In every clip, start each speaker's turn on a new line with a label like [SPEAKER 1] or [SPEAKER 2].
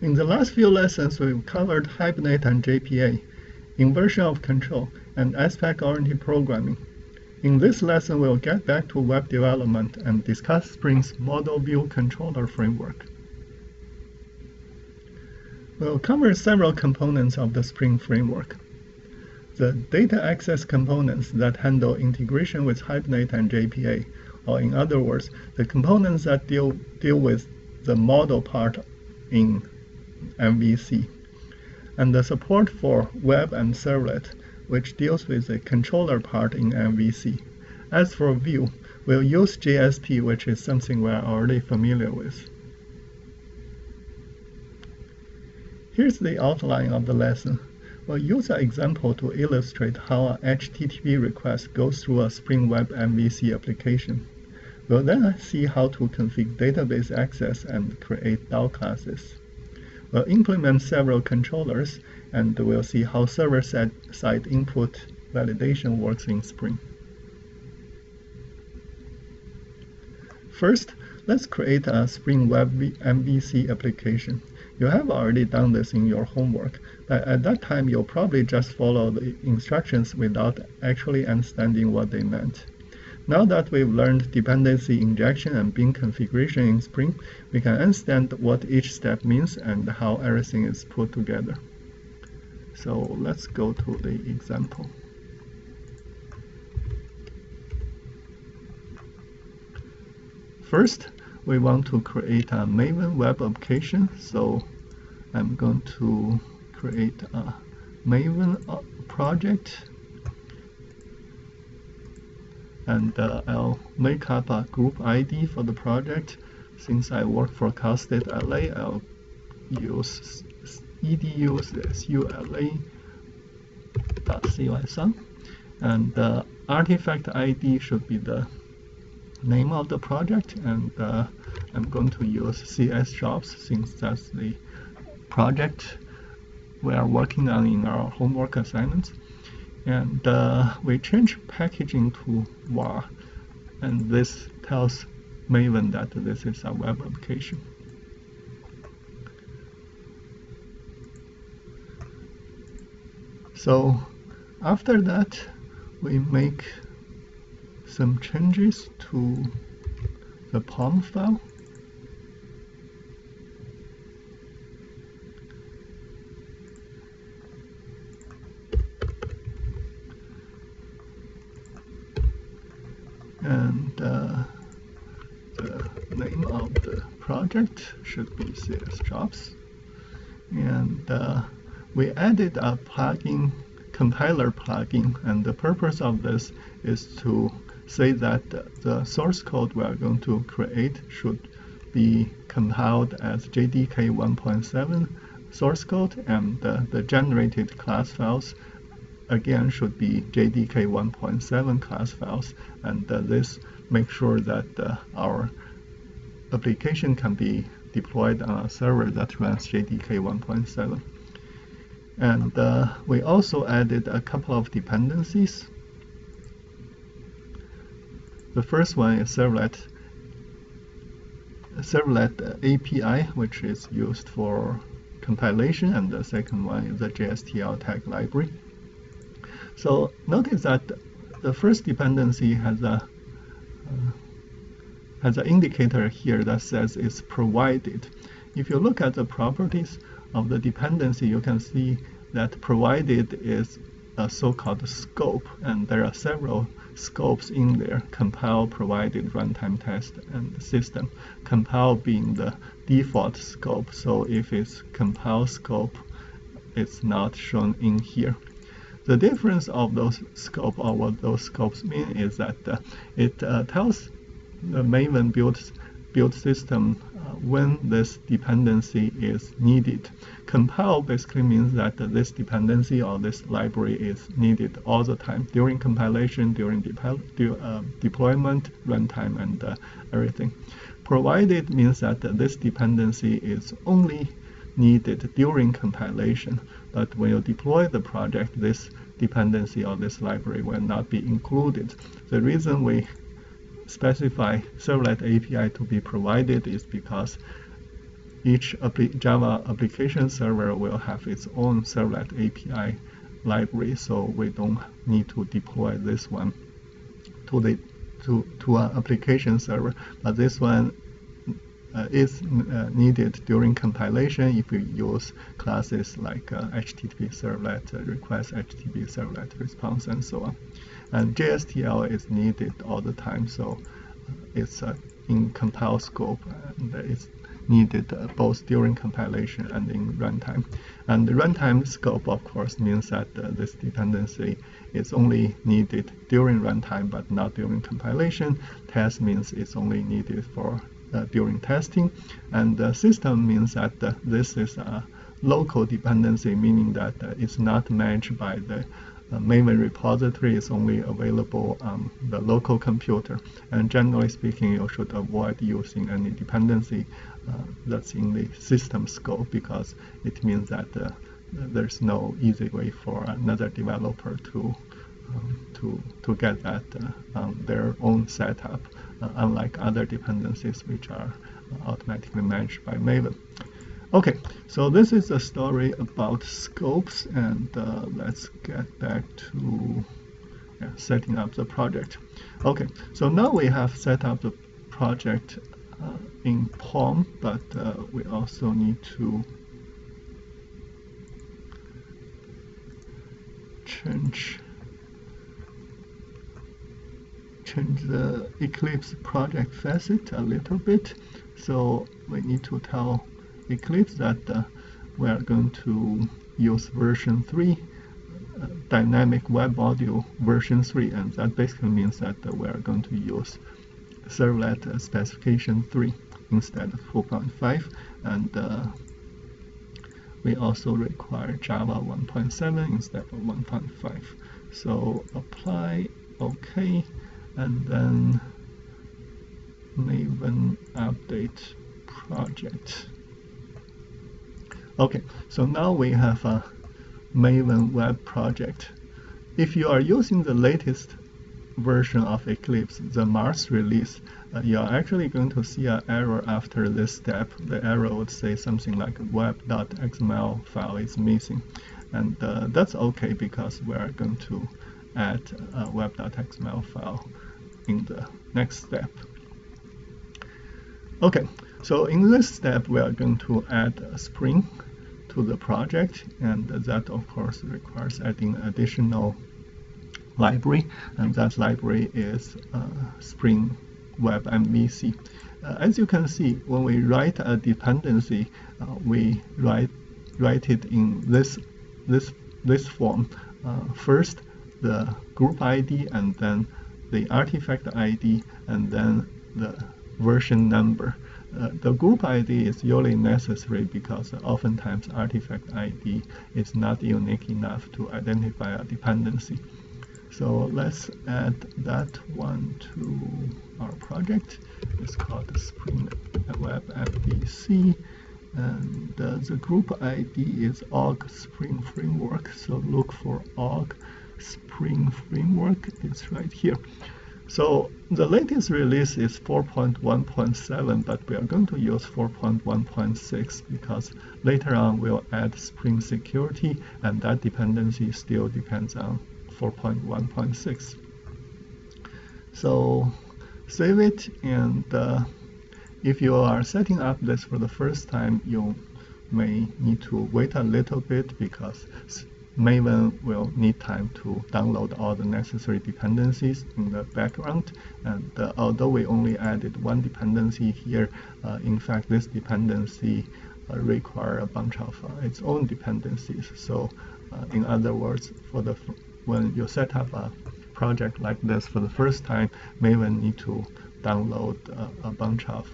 [SPEAKER 1] In the last few lessons, we've covered Hibernate and JPA, inversion of control, and aspect-oriented programming. In this lesson, we'll get back to web development and discuss Spring's Model View Controller framework. We'll cover several components of the Spring framework. The data access components that handle integration with Hibernate and JPA, or in other words, the components that deal with the model part in MVC, and the support for web and servlet, which deals with the controller part in MVC. As for view, we'll use JSP, which is something we're already familiar with. Here's the outline of the lesson. We'll use an example to illustrate how an HTTP request goes through a Spring Web MVC application. We'll then see how to configure database access and create DAO classes. We'll implement several controllers, and we'll see how server-side input validation works in Spring. First, let's create a Spring Web MVC application. You have already done this in your homework, but at that time you'll probably just follow the instructions without actually understanding what they meant. Now that we've learned dependency injection and bin configuration in Spring, we can understand what each step means and how everything is put together. So let's go to the example. First, we want to create a Maven web application, so I'm going to create a Maven project, and I'll make up a group ID for the project. Since I work for Cal State LA, I'll use edu/ula.cysum, and the artifact ID should be the name of the project, and I'm going to use CS jobs since that's the project we are working on in our homework assignments. And we change packaging to var, and this tells Maven that this is a web application. So after that, we make some changes to the POM file. And the name of the project should be CS jobs. And we added a plugin, compiler plugin, and the purpose of this is to say that the source code we are going to create should be compiled as JDK 1.7 source code, and the generated class files again should be JDK 1.7 class files, and this makes sure that our application can be deployed on a server that runs JDK 1.7. And we also added a couple of dependencies. The first one is servlet API, which is used for compilation, and the second one is the JSTL tag library. So notice that the first dependency has an indicator here that says it's provided. If you look at the properties of the dependency, you can see that provided is a so-called scope, and there are several scopes in there: compile, provided, runtime test, and system. Compile being the default scope, so if it's compile scope, it's not shown in here. The difference of those scopes, or what those scopes mean, is that it tells the Maven build system when this dependency is needed. Compile basically means that this dependency or this library is needed all the time, during compilation, during deployment, runtime, and everything. Provided means that this dependency is only needed during compilation, but when you deploy the project, this dependency or this library will not be included. The reason we specify servlet API to be provided is because each Java application server will have its own servlet API library, so we don't need to deploy this one to an application server. But this one is needed during compilation if you use classes like HTTP servlet request, HTTP servlet response, and so on. And JSTL is needed all the time, so it's in compile scope, and it's needed both during compilation and in runtime. And the runtime scope, of course, means that this dependency is only needed during runtime, but not during compilation. Test means it's only needed for during testing. And system means that this is a local dependency, meaning that it's not managed by the Maven repository. Is only available on the local computer. And generally speaking, you should avoid using any dependency that's in the system scope, because it means that there's no easy way for another developer to get that on their own setup, unlike other dependencies which are automatically managed by Maven. Okay, so this is a story about scopes, and let's get back to setting up the project. Okay, so now we have set up the project in POM, but we also need to change the Eclipse project facet a little bit. So we need to tell Eclipse that we are going to use version 3, dynamic web module version 3, and that basically means that we are going to use servlet specification 3 instead of 4.5, and we also require Java 1.7 instead of 1.5. So apply, OK, and then Maven update project. Okay, so now we have a Maven web project. If you are using the latest version of Eclipse, the Mars release, you are actually going to see an error after this step. The error would say something like web.xml file is missing. And that's okay, because we are going to add a web.xml file in the next step. Okay, so in this step, we are going to add a Spring to the project, and that of course requires adding additional library, and that library is Spring Web MVC. As you can see, when we write a dependency, we write it in this form. First, the group ID, and then the artifact ID, and then the version number. The group ID is usually necessary because oftentimes artifact ID is not unique enough to identify a dependency. So let's add that one to our project. It's called Spring Web MVC, and the group ID is org Spring Framework. So look for org Spring Framework. It's right here. So the latest release is 4.1.7, but we are going to use 4.1.6 because later on we'll add Spring Security, and that dependency still depends on 4.1.6. So save it, and if you are setting up this for the first time, you may need to wait a little bit because Maven will need time to download all the necessary dependencies in the background. And although we only added one dependency here, in fact, this dependency requires a bunch of its own dependencies. So in other words, when you set up a project like this for the first time, Maven need to download a bunch of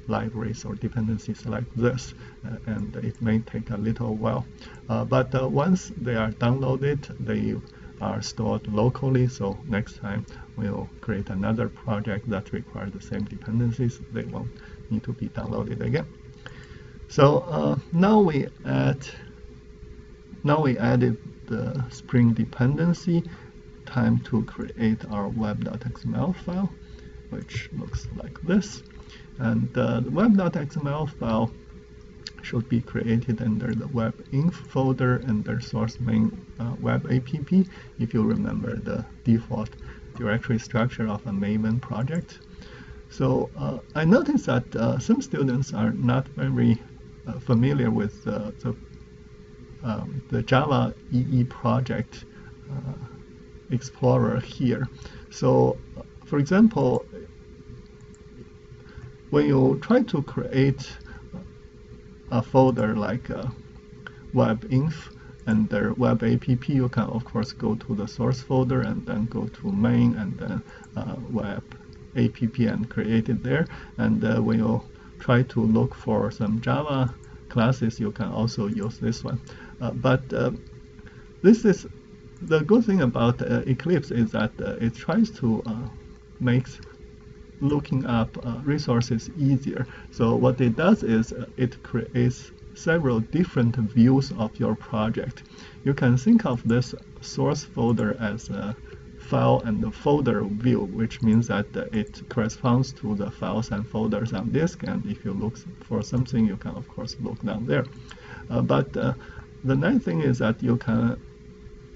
[SPEAKER 1] libraries or dependencies like this, and it may take a little while. But once they are downloaded, they are stored locally, so next time we'll create another project that requires the same dependencies. They won't need to be downloaded again. So now we added the Spring dependency. Time to create our web.xml file, which looks like this. And the web.xml file should be created under the web.inf folder under source main web app, if you remember the default directory structure of a Maven project. So I noticed that some students are not very familiar with the Java EE project Explorer here. So, for example, when you try to create a folder like web.inf under web app, you can of course go to the source folder and then go to main and then web app and create it there. And when you try to look for some Java classes, you can also use this one. But this is the good thing about Eclipse is that it tries to make looking up resources easier. So what it does is it creates several different views of your project. You can think of this source folder as a file and folder view, which means that it corresponds to the files and folders on disk. And if you look for something, you can of course look down there. But the nice thing is that you can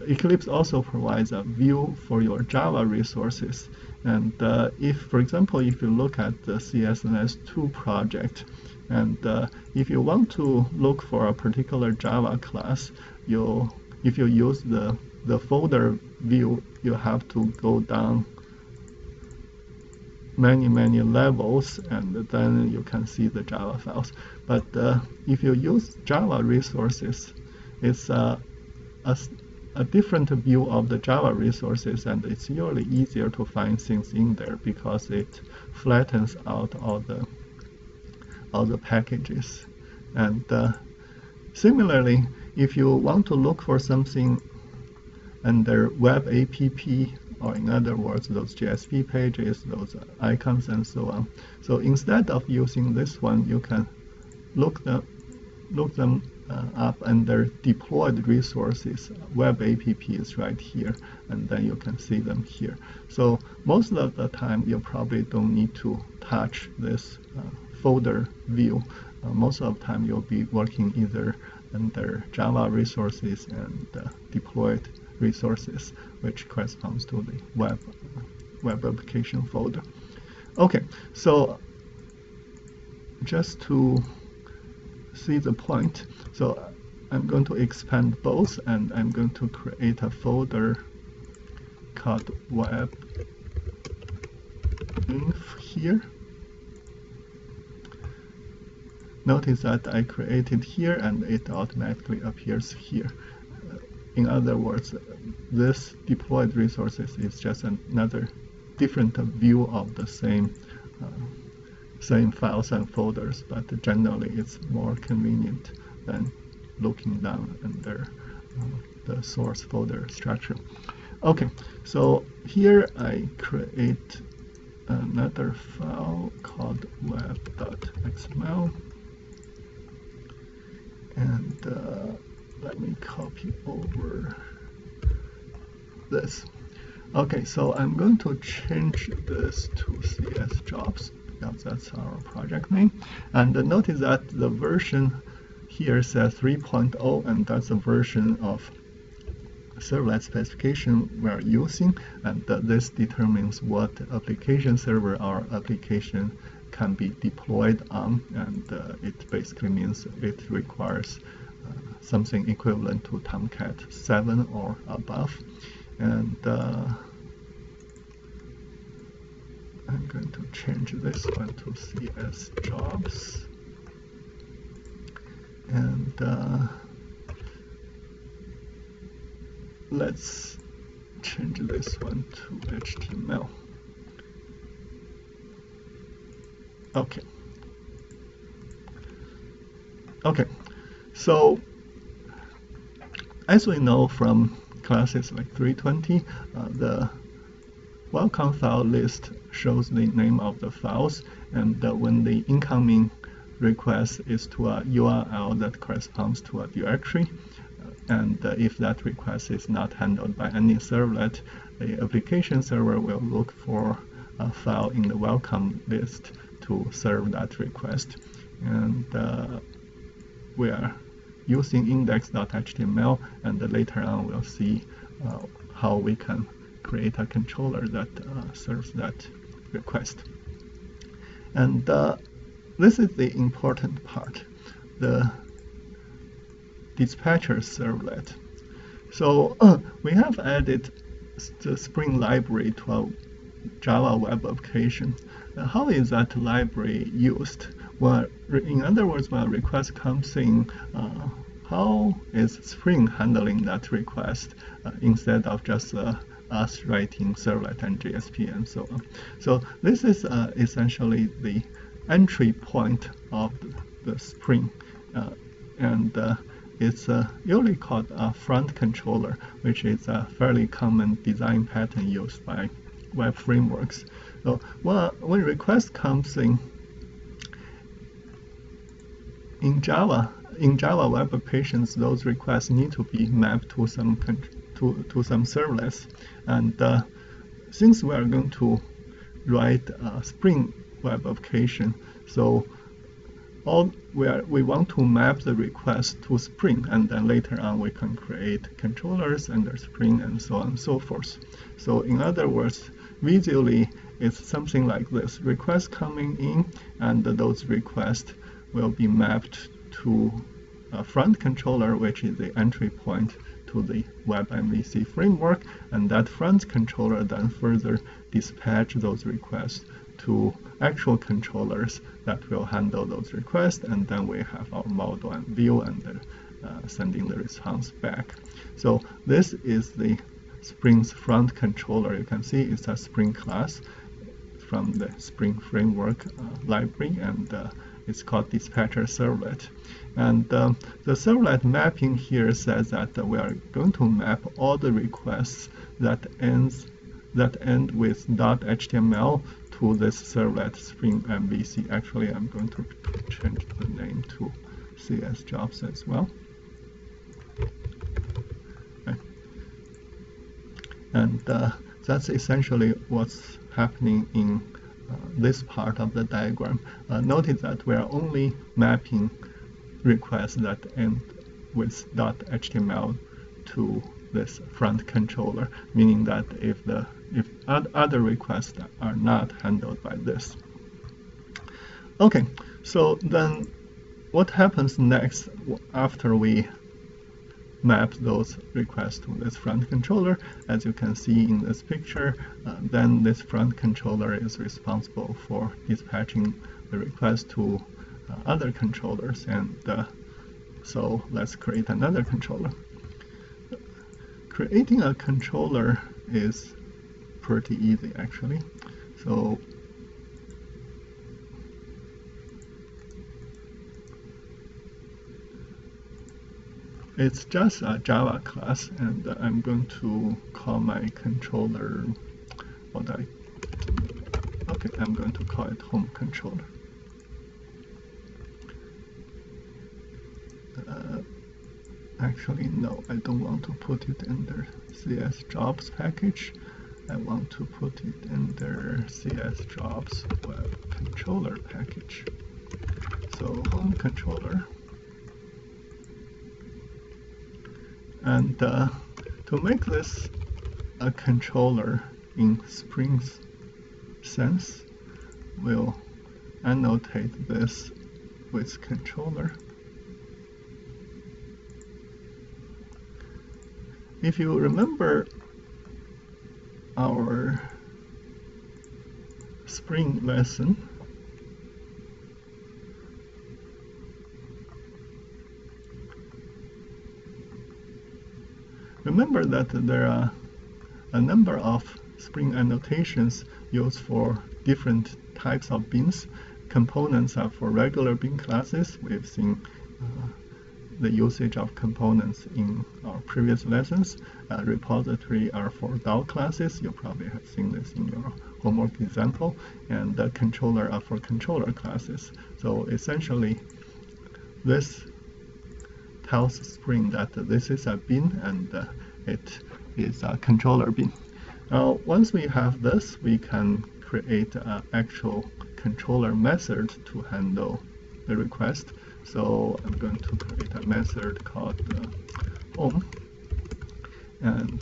[SPEAKER 1] Eclipse also provides a view for your Java resources. And if, for example, if you look at the CSNS2 project, and if you want to look for a particular Java class, if you use the folder view, you have to go down many levels, and then you can see the Java files. But if you use Java resources, it's a different view of the Java resources, and it's usually easier to find things in there because it flattens out all the packages. And similarly, if you want to look for something under web app, or in other words, those JSP pages, those icons, and so on. So instead of using this one, you can look them up under deployed resources. Web app is right here, and then you can see them here. So most of the time, you probably don't need to touch this folder view. Most of the time, you'll be working either under Java resources and deployed resources, which corresponds to the web application folder. Okay, so just to see the point, so I'm going to expand both, and I'm going to create a folder called web.inf here. Notice that I created here and it automatically appears here. In other words, this deployed resources is just another different view of the same files and folders, but generally it's more convenient than looking down under the source folder structure. Okay, so here I create another file called web.xml, and let me copy over this. Okay, so I'm going to change this to CS jobs because that's our project name. And notice that the version here says 3.0, and that's the version of servlet specification we're using. And this determines what application server our application can be deployed on. And it basically means it requires something equivalent to Tomcat 7 or above. And I'm going to change this one to CS jobs. And let's change this one to HTML. Okay. Okay. So as we know from classes like 320, the welcome file list shows the name of the files, and when the incoming request is to a URL that corresponds to a directory, and if that request is not handled by any servlet, the application server will look for a file in the welcome list to serve that request. And we are using index.html, and later on we'll see how we can create a controller that serves that request. And this is the important part, the dispatcher servlet. So we have added the Spring library to a Java web application. How is that library used? Well, in other words, when a request comes in, how is Spring handling that request instead of just us writing servlet and JSP and so on? So this is essentially the entry point of the Spring, and it's usually called a front controller, which is a fairly common design pattern used by web frameworks. So when request comes in Java web applications, those requests need to be mapped to some servlets. And since we are going to write a Spring web application, so we want to map the request to Spring, and then later on we can create controllers under Spring and so on and so forth. So in other words, visually it's something like this: requests coming in, and those requests will be mapped to a front controller, which is the entry point to the Web MVC framework, and that front controller then further dispatch those requests to actual controllers that will handle those requests, and then we have our model and view and sending the response back. So this is the Spring's front controller. You can see it's a Spring class from the Spring framework library, and it's called dispatcher servlet. And the servlet mapping here says that we are going to map all the requests that end with .html to this servlet Spring MVC. Actually, I'm going to change the name to CS jobs as well. Okay. And that's essentially what's happening in this part of the diagram. Notice that we are only mapping requests that end with .html to this front controller, meaning that if other requests are not handled by this. Okay, so then what happens next after we map those requests to this front controller? As you can see in this picture, then this front controller is responsible for dispatching the request to other controllers, and so let's create another controller. Creating a controller is pretty easy, actually. So it's just a Java class, and I'm going to call my controller I'm going to call it home controller. Actually, no, I don't want to put it under CS jobs package. I want to put it under CS jobs web controller package. So home controller. And to make this a controller in Spring's sense, we'll annotate this with controller. If you remember our Spring lesson, remember that there are a number of Spring annotations used for different types of bins. Components are for regular bin classes. We've seen the usage of components in our previous lessons. Repository are for DAO classes. You probably have seen this in your homework example. And the controller are for controller classes. So essentially, this tells Spring that this is a bin and it is a controller bin. Now, once we have this, we can create an actual controller method to handle the request. So I'm going to create a method called home, and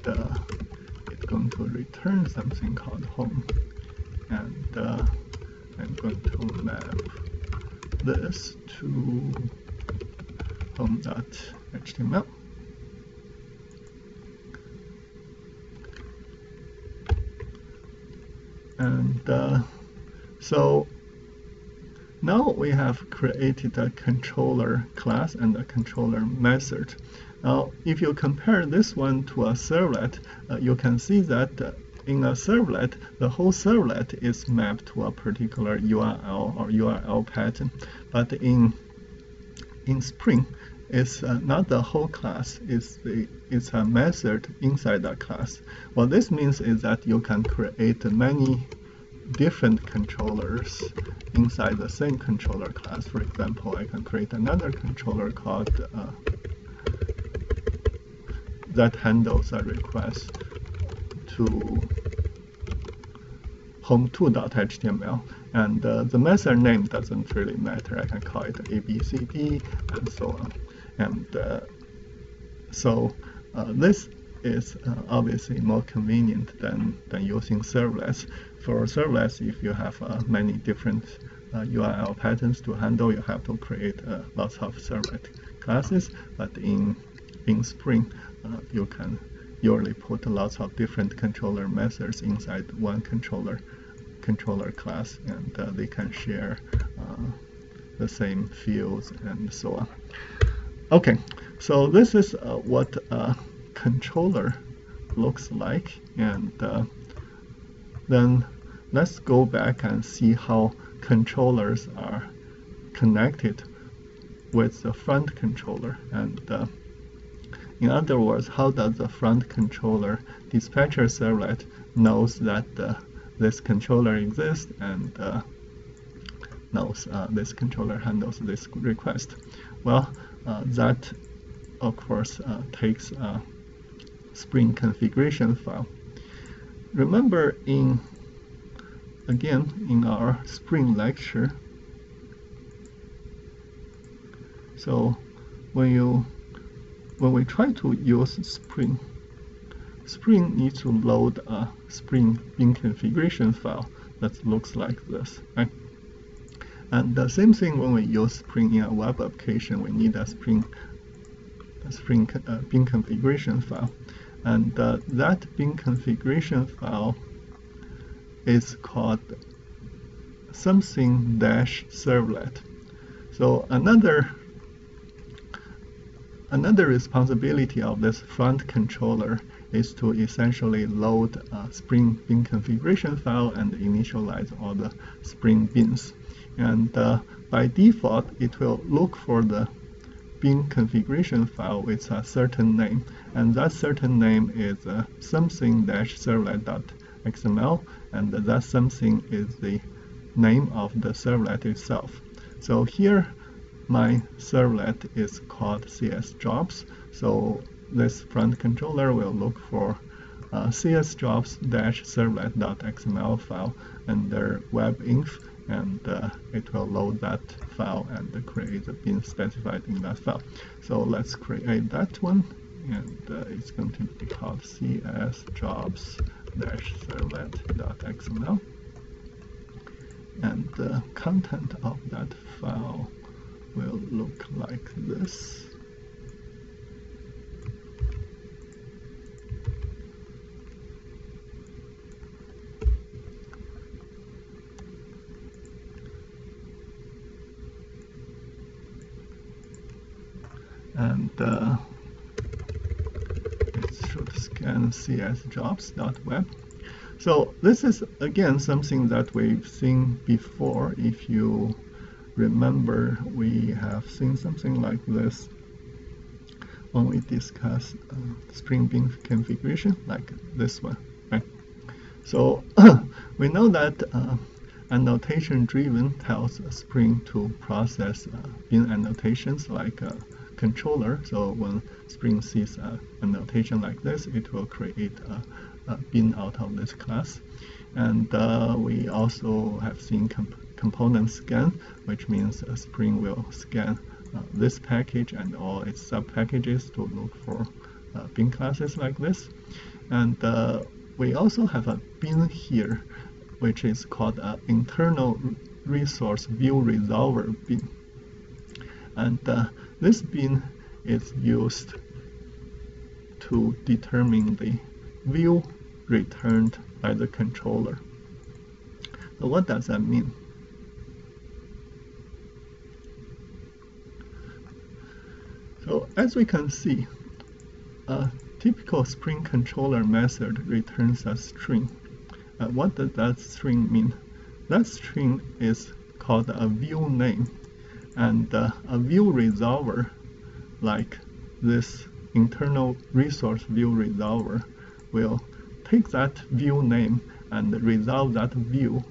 [SPEAKER 1] it's going to return something called home, and I'm going to map this to home.html. And so now we have created a controller class and a controller method. Now, if you compare this one to a servlet, you can see that in a servlet, the whole servlet is mapped to a particular URL or URL pattern. But in Spring, it's not the whole class, it's a method inside that class. What this means is that you can create many different controllers inside the same controller class. For example, I can create another controller called that handles a request to home2.html, and the method name doesn't really matter. I can call it ABCD and so on. And so this is obviously more convenient than using servlets. For servlets, if you have many different URL patterns to handle, you have to create lots of servlet classes. But in Spring, you can usually put lots of different controller methods inside one controller class, and they can share the same fields and so on. Okay, so this is what a controller looks like, and then let's go back and see how controllers are connected with the front controller. And in other words, how does the front controller dispatcher servlet knows that this controller exists and knows this controller handles this request? Well, that of course takes a Spring configuration file. Remember, again in our Spring lecture, so when we try to use Spring needs to load a Spring bin configuration file that looks like this, right? And the same thing when we use Spring in a web application, we need a Spring bin configuration file. And that bin configuration file is called something-servlet. So another responsibility of this front controller is to essentially load a Spring bin configuration file and initialize all the Spring bins. And by default, it will look for the bin configuration file with a certain name, and that certain name is something-servlet.xml, and that something is the name of the servlet itself. So here my servlet is called csjobs, so this front controller will look for csjobs-servlet.xml file under webinf, and it will load that file and create the bin specified in that file. So let's create that one, and it's going to be called csjobs-servlet.xml, and the content of that file will look like this. And it should scan csjobs.web. So this is again something that we've seen before. If you remember, we have seen something like this when we discuss Spring bin configuration, like this one, right? So we know that annotation driven tells Spring to process bin annotations like controller. So when Spring sees an annotation like this, it will create a bin out of this class. And we also have seen component scan, which means Spring will scan this package and all its sub-packages to look for bin classes like this. And we also have a bin here, which is called an internal resource view resolver bin. And this bin is used to determine the view returned by the controller. So what does that mean? So as we can see, a typical Spring controller method returns a string. What does that string mean? That string is called a view name, and a view resolver, like this internal resource view resolver, will take that view name and resolve that view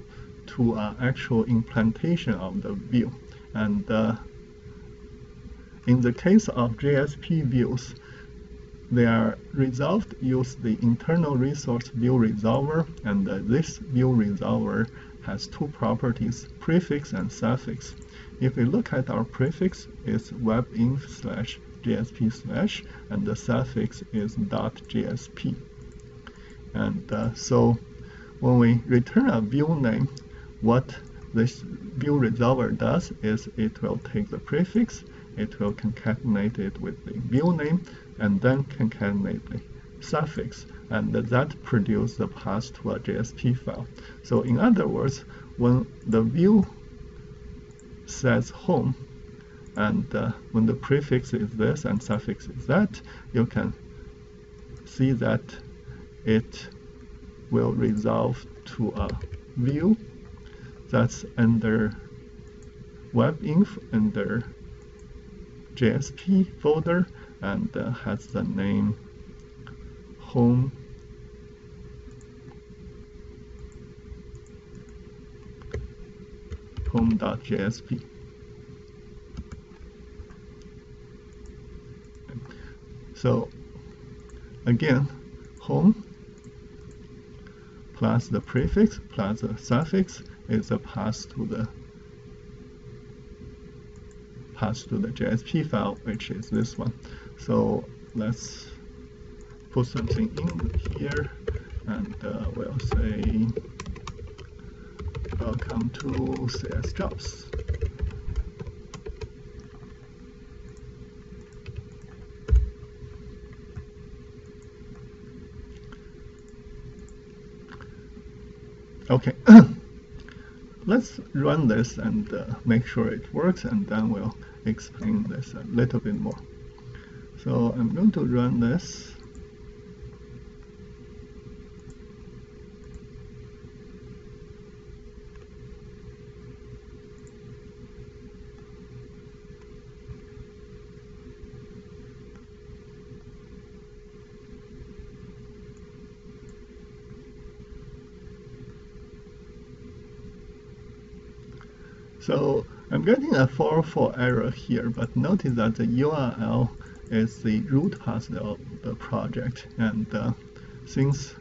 [SPEAKER 1] to an actual implementation of the view. And in the case of JSP views, they are resolved use the internal resource view resolver, and this view resolver has two properties, prefix and suffix. If we look at our prefix, it's webinf/JSP/, and the suffix is .JSP. And so when we return a view name, what this view resolver does is it will take the prefix, it will concatenate it with the view name, and then concatenate the suffix, and that produces the path to a JSP file. So in other words, when the view says home, and when the prefix is this and suffix is that, you can see that it will resolve to a view that's under webinf under JSP folder, and has the name home.jsp. So again, home plus the prefix plus the suffix is a path to the JSP file, which is this one. So let's put something in here, and we'll say welcome to CS jobs. Okay, let's run this and make sure it works, and then we'll explain this a little bit more. So I'm going to run this. So I'm getting a 404 error here, but notice that the URL is the root path of the project, and since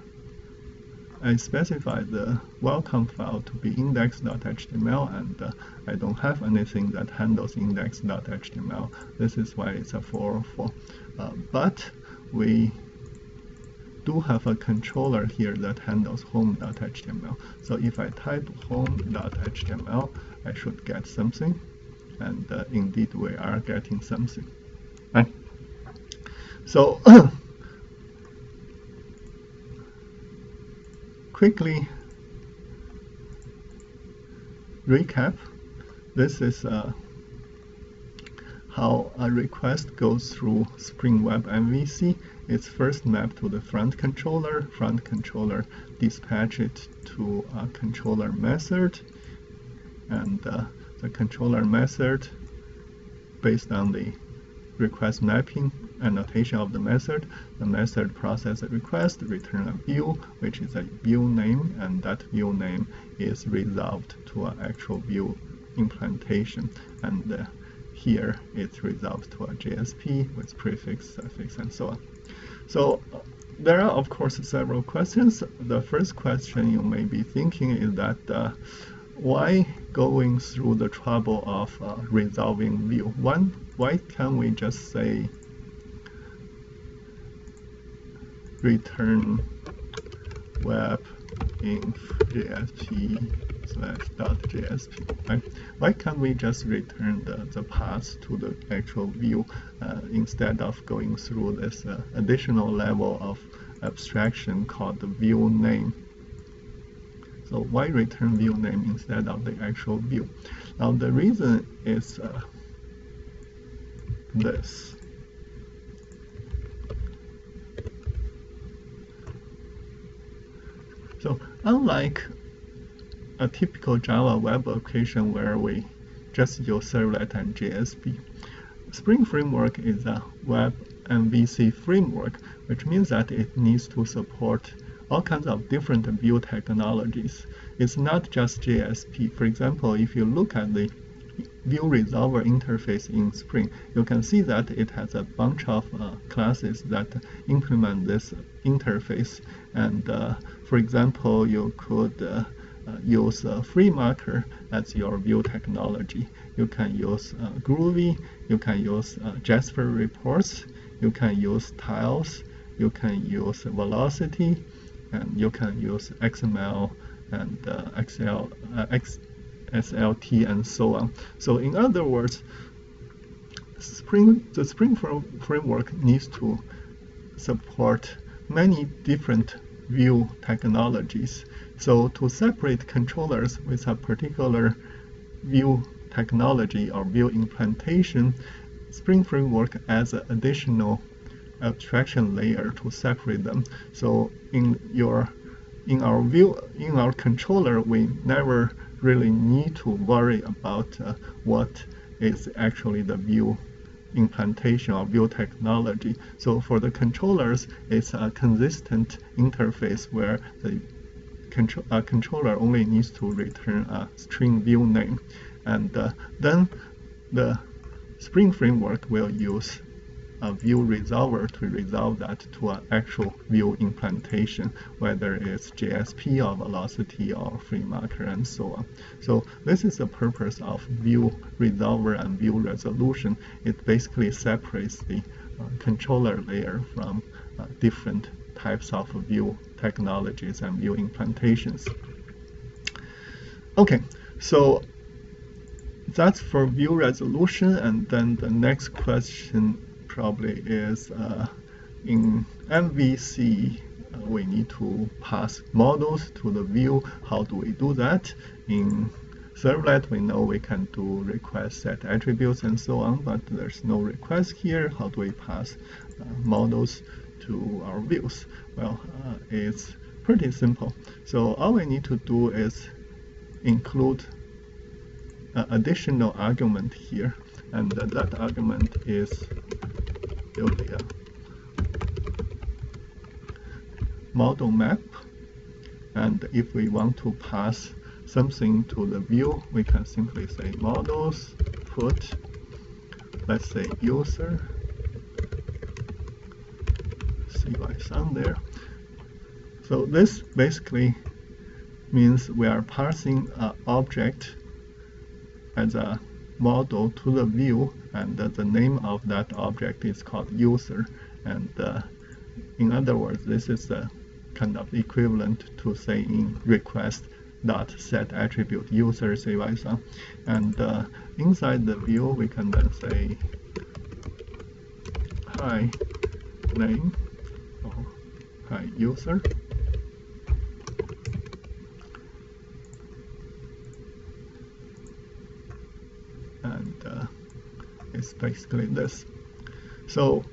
[SPEAKER 1] I specified the welcome file to be index.html, and I don't have anything that handles index.html, this is why it's a 404. But we do have a controller here that handles home.html. So if I type home.html, I should get something, and indeed we are getting something. Right? So quickly recap. This is how a request goes through Spring Web MVC. It's first mapped to the front controller. Front controller dispatch it to a controller method, and the controller method, based on the request mapping annotation of the method processes a request, return a view, which is a view name, and that view name is resolved to an actual view implementation, and here it's resolved to a JSP with prefix, suffix, and so on. So there are, of course, several questions. The first question you may be thinking is that why going through the trouble of resolving view? One why can't we just say return web inf JSP/.jsp, right? Why can't we just return the path to the actual view instead of going through this additional level of abstraction called the view name? So why return view name instead of the actual view? Now the reason is this. So unlike a typical Java web application where we just use servlet and JSP, Spring Framework is a web MVC framework, which means that it needs to support all kinds of different view technologies. It's not just JSP. For example, if you look at the view resolver interface in Spring, you can see that it has a bunch of classes that implement this interface. And for example, you could use FreeMarker as your view technology. You can use Groovy, you can use Jasper reports, you can use tiles, you can use velocity, and you can use XML and SLT and so on. So in other words, the Spring framework needs to support many different view technologies. So to separate controllers with a particular view technology or view implementation, Spring Framework adds an additional abstraction layer to separate them. So in our controller, we never really need to worry about what is actually the view implementation or view technology. So for the controllers, it's a consistent interface where the controller only needs to return a string view name, and then the Spring Framework will use a view resolver to resolve that to an actual view implementation, whether it's JSP or velocity or FreeMarker and so on. So this is the purpose of view resolver and view resolution. It basically separates the controller layer from different types of view technologies and view implementations. Okay, so that's for view resolution, and then the next question probably is in MVC we need to pass models to the view. How do we do that? In servlet we know we can do request set attributes and so on, but there's no request here. How do we pass models to our views? Well, it's pretty simple. So all we need to do is include an additional argument here, and that argument is the model map. And if we want to pass something to the view, we can simply say models put, let's say, user CY there. So this basically means we are passing an object as a model to the view, and the name of that object is called user. And in other words, this is the kind of equivalent to saying request.set attribute user CY. And inside the view, we can then say hi name or hi user. And it's basically this. So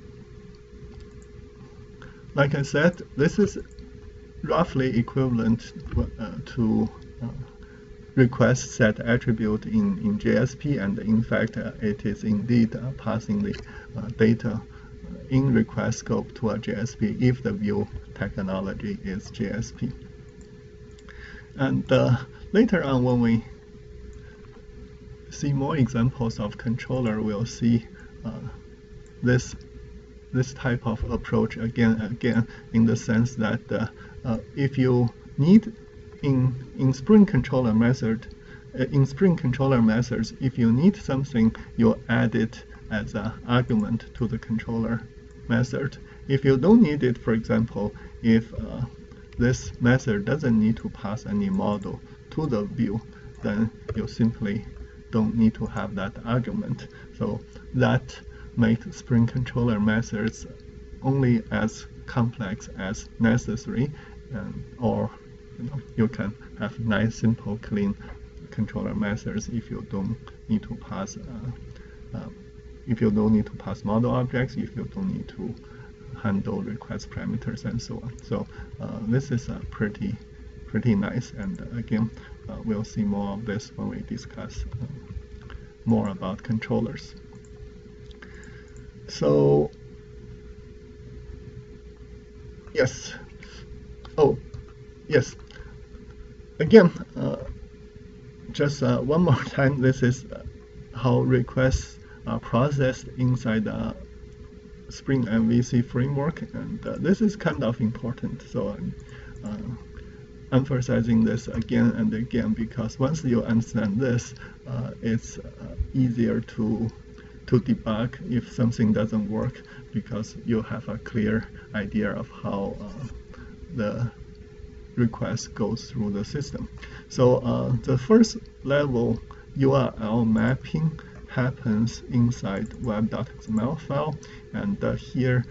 [SPEAKER 1] like I said, this is roughly equivalent to request set attribute in JSP, and in fact it is indeed passing the data in request scope to a JSP if the view technology is JSP. And later on, when we see more examples of controller, we'll see this type of approach again and again, in the sense that if you need in Spring controller methods, if you need something, you add it as an argument to the controller method. If you don't need it, for example, if this method doesn't need to pass any model to the view, then you simply don't need to have that argument. So that makes Spring controller methods only as complex as necessary, or you can have nice, simple, clean controller methods if you don't need to pass model objects, if you don't need to handle request parameters and so on. So this is pretty nice, and again, we'll see more of this when we discuss more about controllers. So yes, yes, again, just one more time, this is how requests are processed inside the Spring MVC framework, and this is kind of important. So I'm emphasizing this again and again, because once you understand this, it's easier to debug if something doesn't work, because you have a clear idea of how the request goes through the system. So the first level URL mapping happens inside web.xml file, and here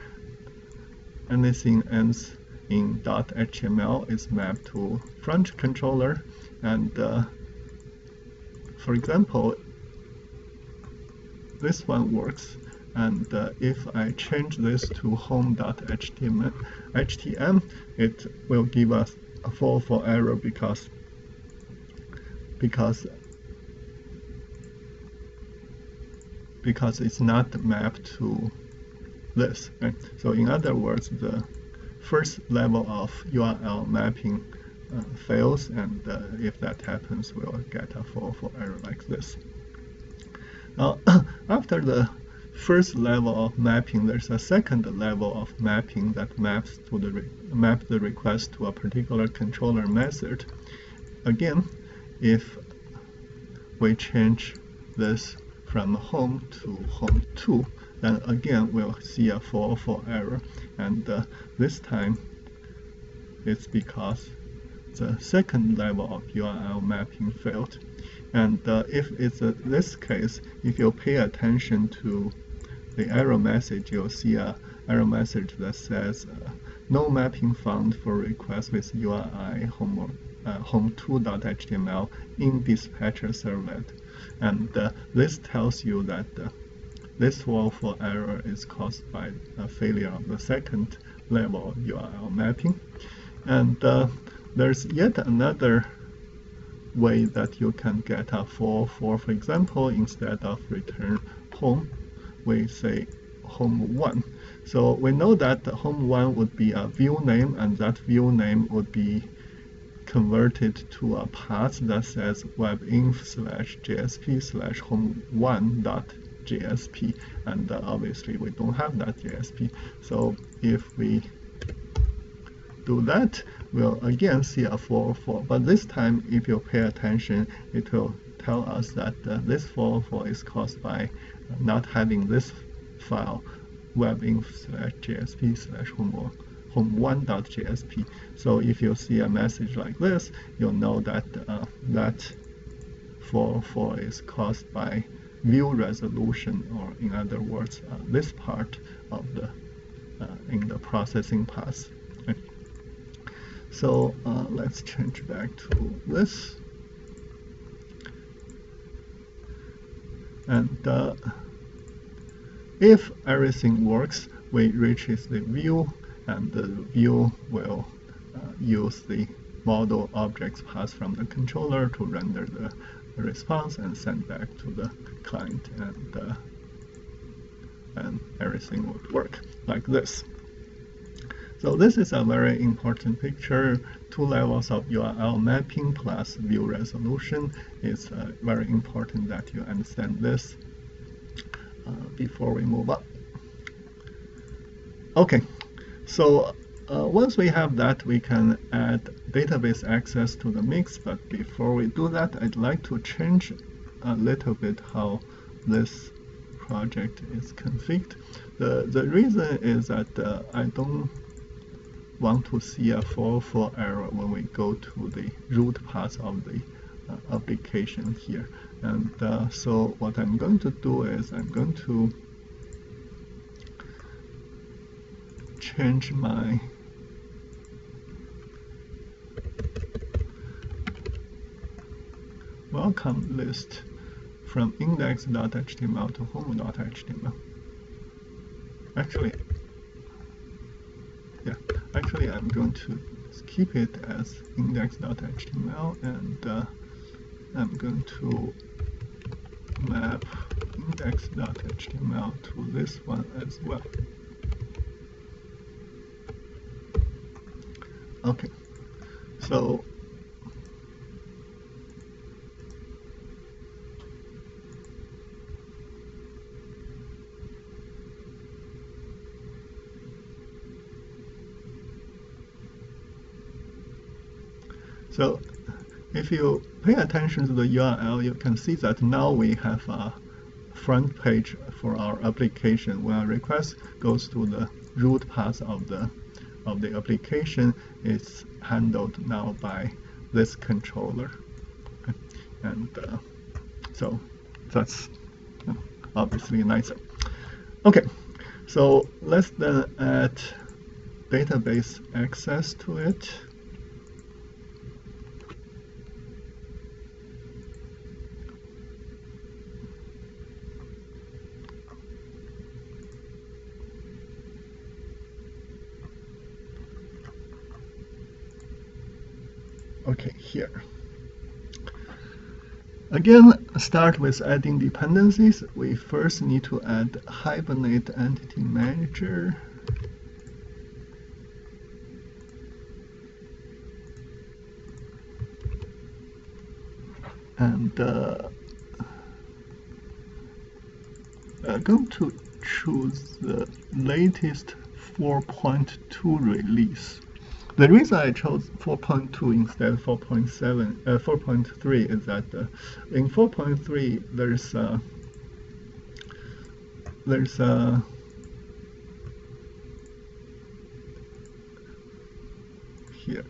[SPEAKER 1] anything ends in .html is mapped to front controller, and for example, this one works, and if I change this to home.htm, it will give us a 404 error because it's not mapped to this, right? So in other words, the first level of URL mapping fails, and if that happens, we'll get a 404 error like this. Now, after the first level of mapping, there's a second level of mapping that maps the request to a particular controller method. Again, if we change this from home to home2, then again we'll see a 404 error, and this time it's because the second level of URL mapping failed. And if it's this case, if you pay attention to the error message, you'll see a error message that says no mapping found for request with URI home2.html in dispatcher servlet. And this tells you that this 404 error is caused by a failure of the second level of URL mapping. And there's yet another way that you can get a 404. For example, instead of return home, we say home1. So we know that home1 would be a view name, and that view name would be converted to a path that says webinf/jsp/home1.jsp, and obviously we don't have that JSP. So if we do that, we'll again see a 404, but this time if you pay attention, it will tell us that this 404 is caused by not having this file webinf/jsp/home1.jsp. So if you see a message like this, you'll know that that 404 is caused by view resolution, or in other words, this part of the in the processing path. Okay. So let's change back to this, and if everything works, we retrieve the view, and the view will use the model objects passed from the controller to render the response and send back to the client, and everything would work like this. So this is a very important picture. 2 levels of URL mapping plus view resolution. It's very important that you understand this before we move on. Okay, so once we have that, we can add database access to the mix, but before we do that, I'd like to change a little bit how this project is configured. The reason is that I don't want to see a 404 error when we go to the root path of the application here. And so what I'm going to do is I'm going to change my welcome list from index.html to home.html. Actually, I'm going to keep it as index.html, and I'm going to map index.html to this one as well. Okay, so if you pay attention to the URL, you can see that now we have a front page for our application. When a request goes to the root path of the application, it's handled now by this controller. Okay. And so that's obviously nicer. Okay, so let's then add database access to it. Okay, here. Again, start with adding dependencies. We first need to add Hibernate Entity Manager. And I'm going to choose the latest 4.2 release. The reason I chose 4.2 instead of 4.3 is that in 4.3 there's here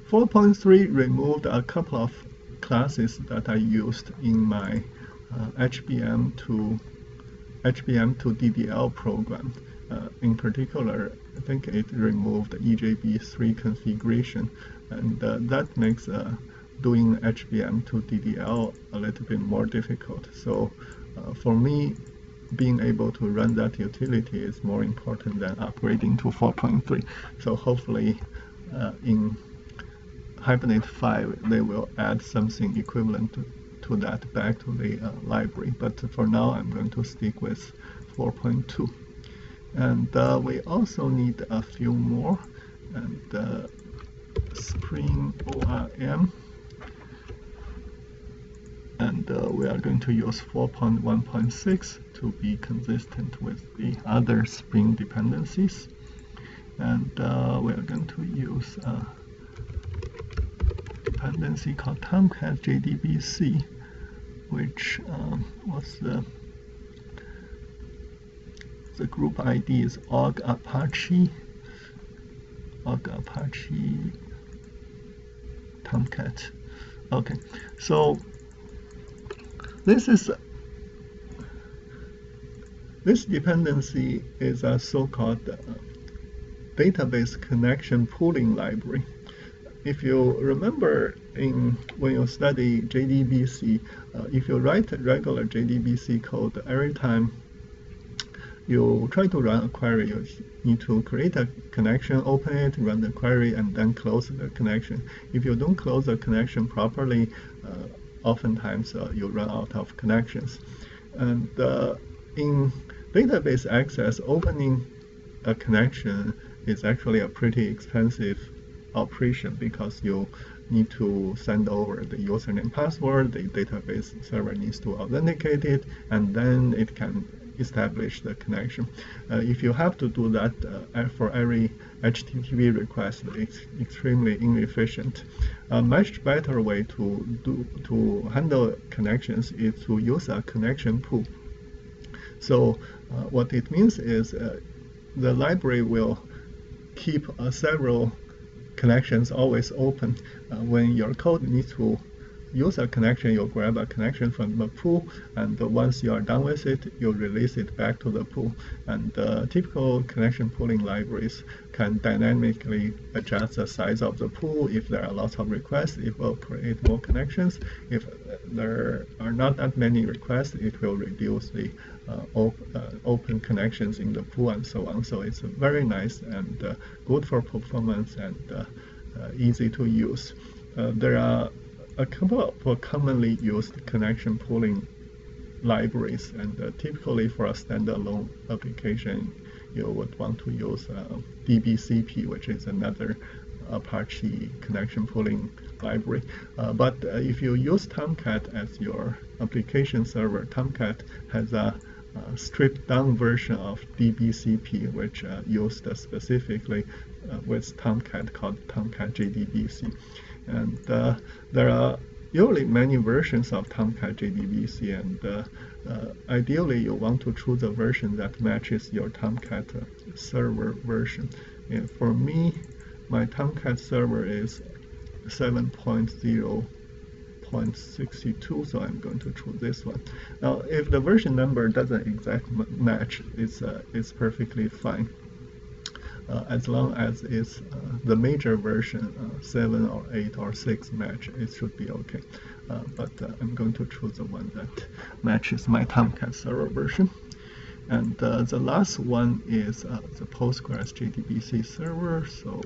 [SPEAKER 1] 4.3 removed a couple of classes that I used in my HBM to DDL program. In particular, I think it removed EJB3 configuration, and that makes doing HBM to DDL a little bit more difficult. So for me, being able to run that utility is more important than upgrading to 4.3. So hopefully in Hibernate 5, they will add something equivalent to that back to the library. But for now, I'm going to stick with 4.2. And we also need a few more. And Spring ORM. And we are going to use 4.1.6 to be consistent with the other Spring dependencies. And we are going to use a dependency called Tomcat JDBC, which was the group ID is org Apache Tomcat. Okay, so this dependency is a so-called database connection pooling library. If you remember when you study JDBC, if you write regular JDBC code, every time you try to run a query, you need to create a connection, open it, run the query, and then close the connection. If you don't close the connection properly, oftentimes you run out of connections. And in database access, opening a connection is actually a pretty expensive operation because you need to send over the username password, the database server needs to authenticate it, and then it can establish the connection. If you have to do that for every HTTP request, it's extremely inefficient. A much better way to handle connections is to use a connection pool. So what it means is the library will keep several connections always open. When your code needs to use a connection, you'll grab a connection from the pool, and once you are done with it, you'll release it back to the pool. And typical connection pooling libraries can dynamically adjust the size of the pool. If there are lots of requests, it will create more connections. If there are not that many requests, it will reduce the open connections in the pool and so on. So it's very nice and good for performance and easy to use. There are a couple of commonly used connection pooling libraries, and typically for a standalone application, you would want to use DBCP, which is another Apache connection pooling library. But if you use Tomcat as your application server, Tomcat has a stripped down version of DBCP, which used specifically with Tomcat called Tomcat JDBC. And there are usually many versions of Tomcat JDBC, and ideally you want to choose a version that matches your Tomcat server version. And for me, my Tomcat server is 7.0.62, so I'm going to choose this one. Now, if the version number doesn't exactly match, it's perfectly fine. As long as it's the major version, 7 or 8 or 6 match, it should be okay. But I'm going to choose the one that matches my Tomcat server version. And the last one is the Postgres JDBC server, so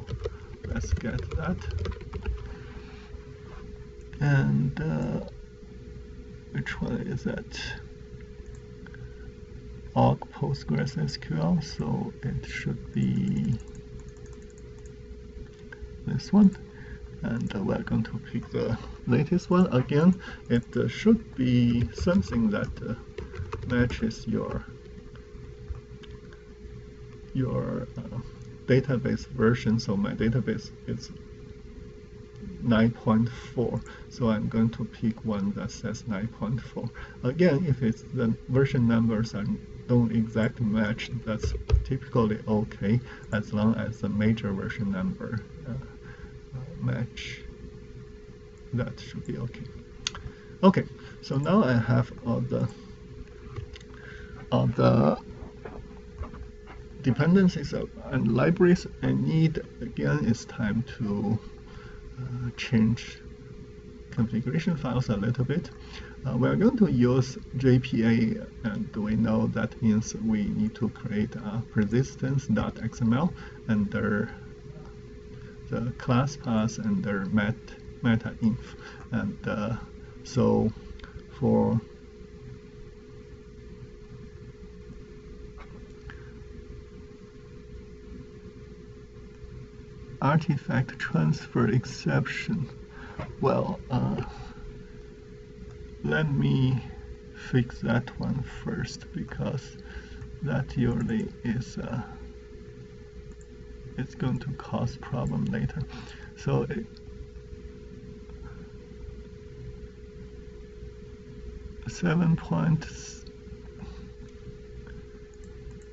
[SPEAKER 1] let's get that. And which one is that? Org Postgres SQL, so it should be this one, and we're going to pick the latest one. Again, it should be something that matches your database version. So my database is 9.4, so I'm going to pick one that says 9.4. Again, if it's the version numbers don't exactly match, that's typically okay, as long as the major version number match. That should be okay. Okay, so now I have all the dependencies and libraries I need. Again, it's time to change configuration files a little bit. We're going to use JPA, and we know that means we need to create a persistence.xml under the class path under meta-inf. And so for artifact transfer exception, well, let me fix that one first, because that usually is it's going to cause problem later. So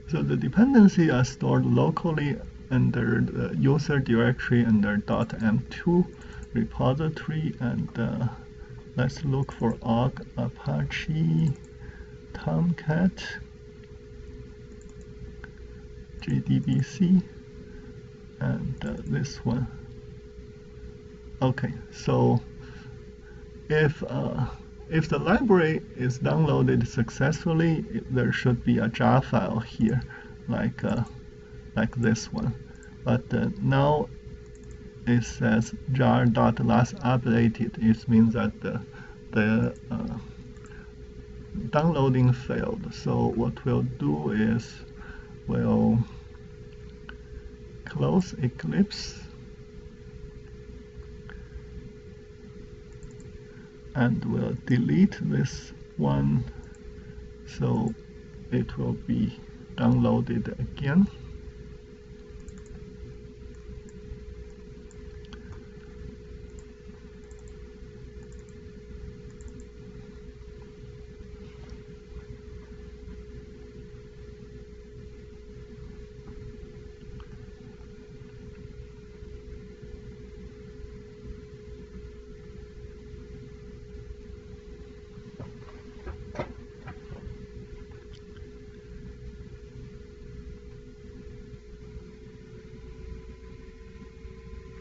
[SPEAKER 1] so the dependency are stored locally under the user directory under .m2 repository, and let's look for org Apache Tomcat JDBC, and this one. Okay, so if the library is downloaded successfully, there should be a jar file here, like this one. But now it says jar.last updated. It means that the downloading failed. So what we'll do is we'll close Eclipse and we'll delete this one. So it will be downloaded again.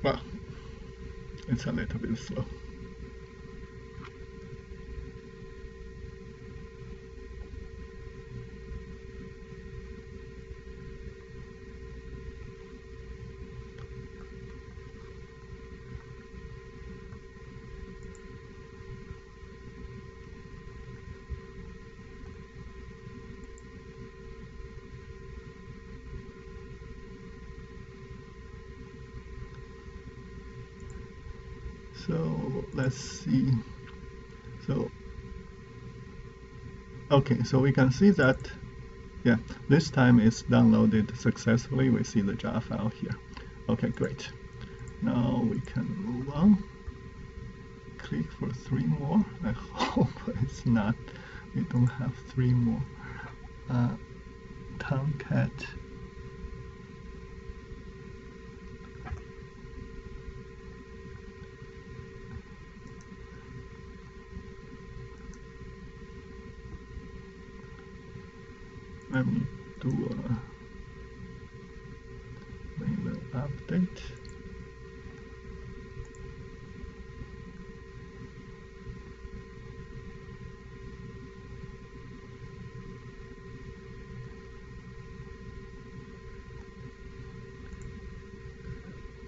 [SPEAKER 1] Well, it's a little bit slow. So let's see. So okay, so we can see that, yeah, this time it's downloaded successfully. We see the jar file here. Okay, great. Now we can move on. Click for 3 more. I hope it's not, we don't have 3 more. Tomcat. Let me do a Maven update.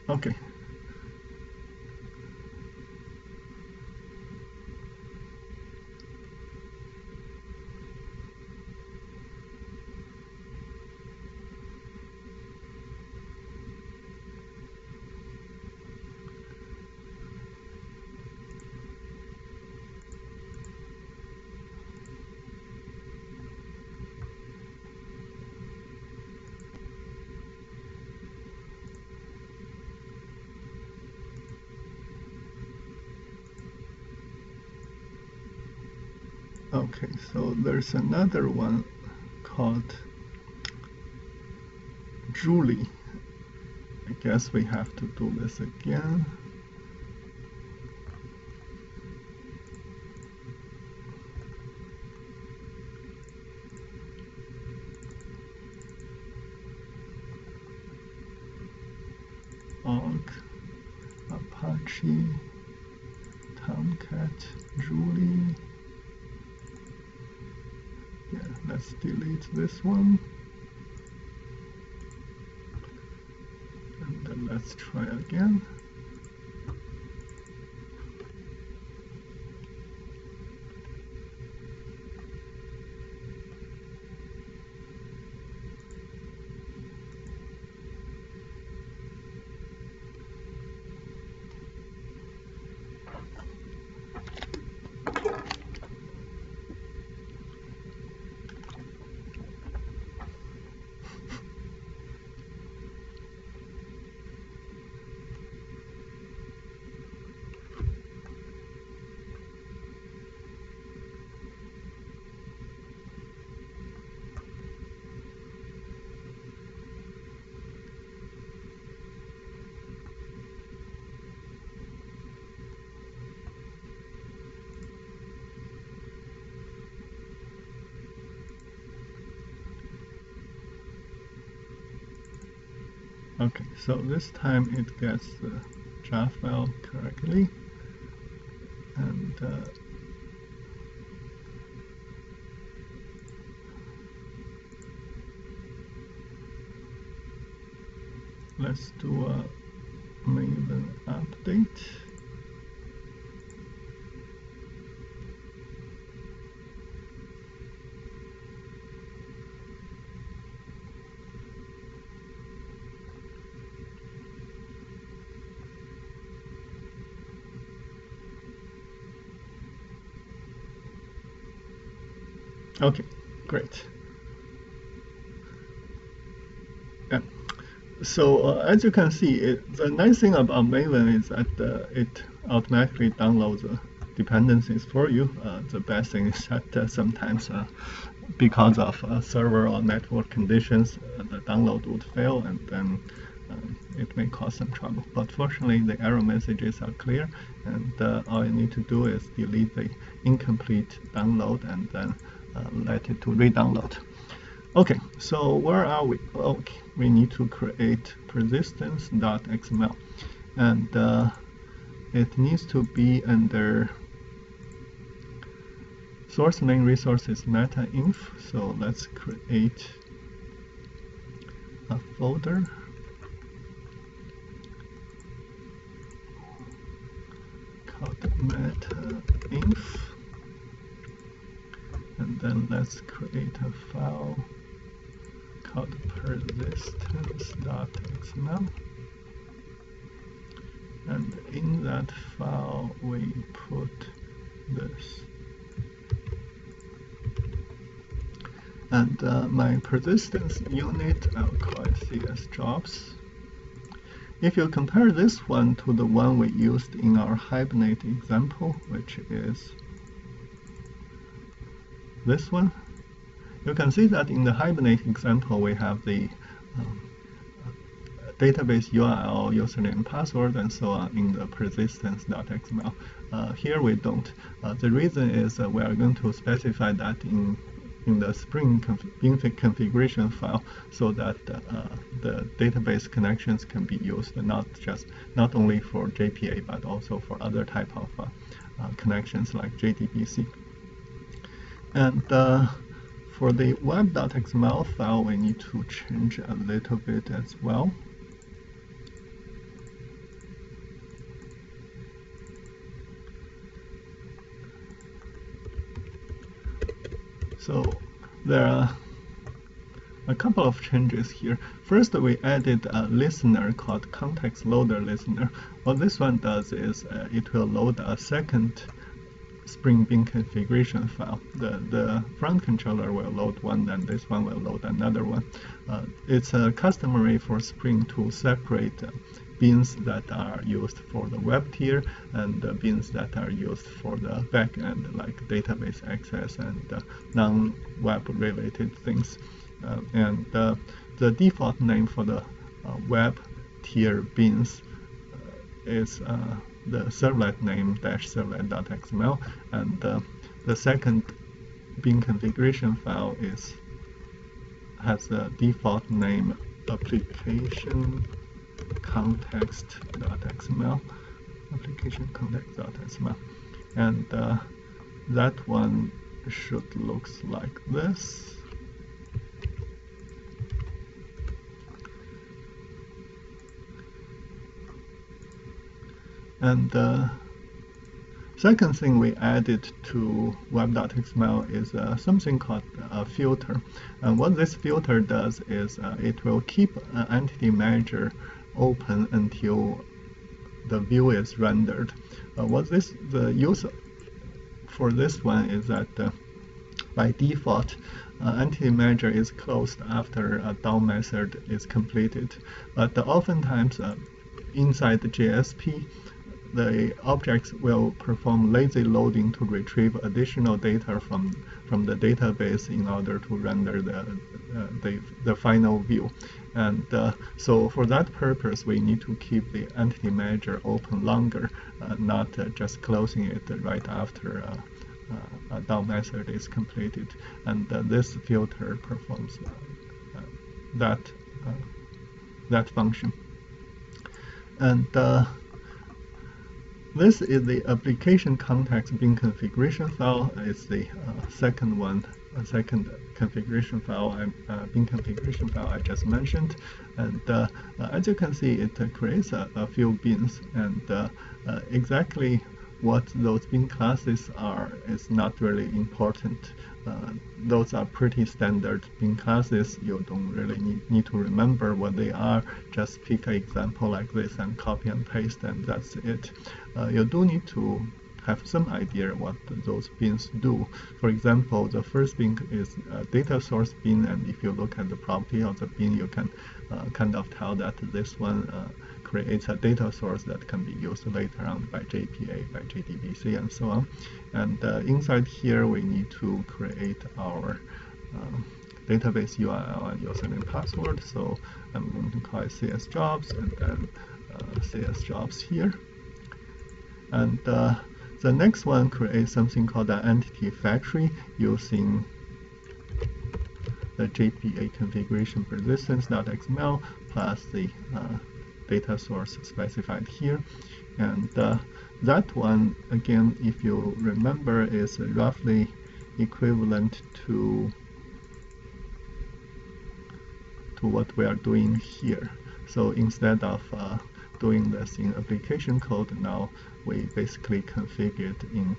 [SPEAKER 1] Okay. Okay, so there's another one called Julie. I guess we have to do this again. Org, Apache, Tomcat, Julie. Yeah, let's delete this one. And then let's try again. Okay, so this time it gets the jar file correctly, and let's do a Maven update. Okay, great. So as you can see, the nice thing about Maven is that it automatically downloads the dependencies for you. The bad thing is that sometimes because of server or network conditions, the download would fail, and then it may cause some trouble. But fortunately, the error messages are clear, and all you need to do is delete the incomplete download and then let it to re-download. Okay, so where are we? Okay, we need to create persistence.xml, and it needs to be under source main resources meta-inf. So let's create a folder called meta-inf, and then let's create a file called persistence.xml, and in that file we put this. And my persistence unit, I'll call it CS jobs. If you compare this one to the one we used in our Hibernate example, which is this one, you can see that in the Hibernate example we have the database URL, username, password, and so on in the persistence.xml. Here we don't. The reason is we are going to specify that in the Spring MVC configuration file, so that the database connections can be used not only for JPA but also for other type of connections like JDBC. And for the web.xml file, we need to change a little bit as well. So there are a couple of changes here. First, we added a listener called context loader listener. What this one does is it will load a second Spring Bean configuration file. The front controller will load one, and this one will load another one. It's customary for Spring to separate beans that are used for the web tier and beans that are used for the backend, like database access and non-web related things. And the default name for the web tier beans is the servlet name -servlet.xml, and the second bean configuration file has the default name application context.xml, and that one should look like this. And the second thing we added to web.xml is something called a filter. And what this filter does is it will keep an entity manager open until the view is rendered. The use for this one is that by default, entity manager is closed after a DOM method is completed. But oftentimes inside the JSP, the objects will perform lazy loading to retrieve additional data from the database in order to render the final view. And so for that purpose, we need to keep the entity manager open longer, not just closing it right after a DOM method is completed. And this filter performs that function. And this is the application context bean configuration file. It's the second configuration file, bean configuration file I just mentioned. And as you can see, it creates a few beans, and exactly what those bean classes are is not really important. Those are pretty standard bean classes. You don't really need to remember what they are. Just pick an example like this and copy and paste, and that's it. You do need to have some idea what those bins do. For example, the first bin is a data source bin, and if you look at the property of the bin, you can kind of tell that this one creates a data source that can be used later on by JPA, by JDBC, and so on. And inside here, we need to create our database URL and username password. So I'm going to call it CS jobs, and then CS jobs here. And the next one creates something called an entity factory using the JPA configuration persistence.xml plus the data source specified here. And that one, again, if you remember, is roughly equivalent to what we are doing here. So instead of doing this in application code, now we basically configure it in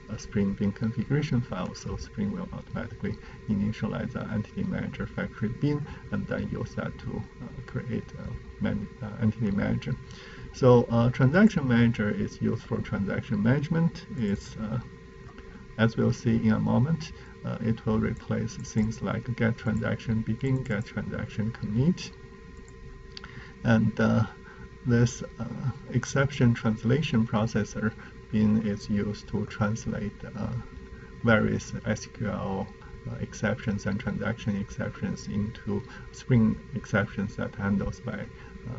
[SPEAKER 1] a Spring bin configuration file. So Spring will automatically initialize the entity manager factory bin and then use that to create an entity manager. So transaction manager is used for transaction management. It's as we'll see in a moment, it will replace things like get transaction begin, get transaction commit. And this exception translation processor bin is used to translate various SQL exceptions and transaction exceptions into Spring exceptions that handles by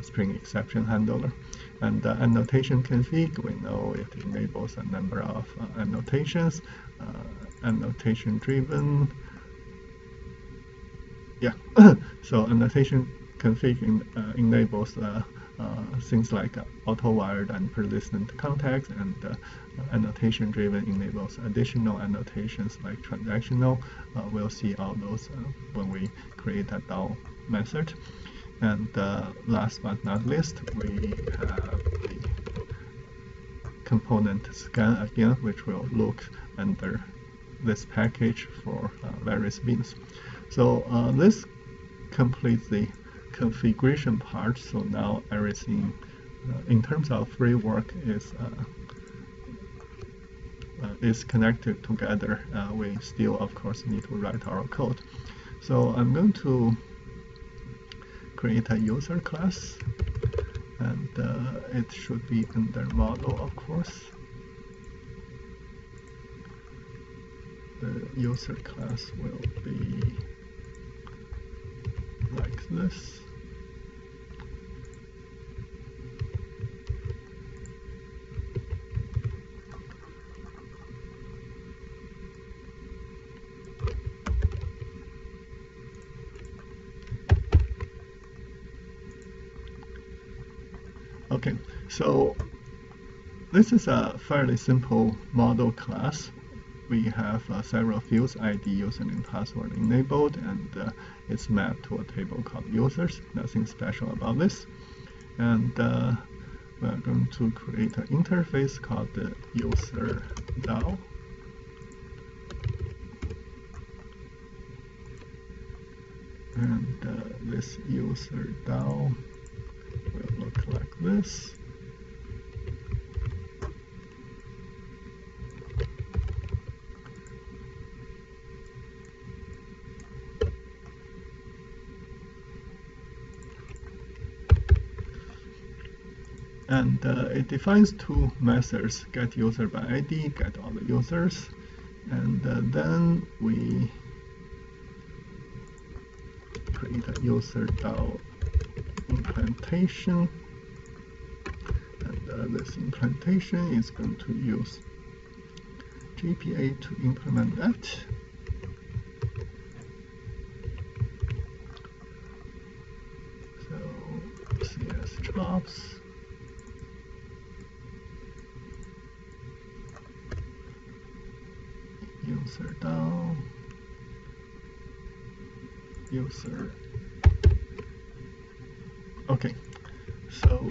[SPEAKER 1] Spring exception handler. And the annotation config, we know it enables a number of annotations, annotation driven. Yeah, so annotation config enables things like auto-wired and persistent context, and annotation driven enables additional annotations like transactional. We'll see all those when we create a DAO method. And last but not least, we have the component scan again, which will look under this package for various bins. So this completes the configuration part. So now everything in terms of framework is connected together. We still, of course, need to write our code. So I'm going to create a user class, and it should be under model, of course. The user class will be like this. Okay, so this is a fairly simple model class. We have several fields, ID, username, password enabled, and it's mapped to a table called users. Nothing special about this. And we're going to create an interface called the user DAO. And this user DAO will look like this. And it defines two methods, get user by ID, get all the users. And then we create a user DAO implementation. And this implementation is going to use JPA to implement that. So CS jobs. User DAO, user. Okay, so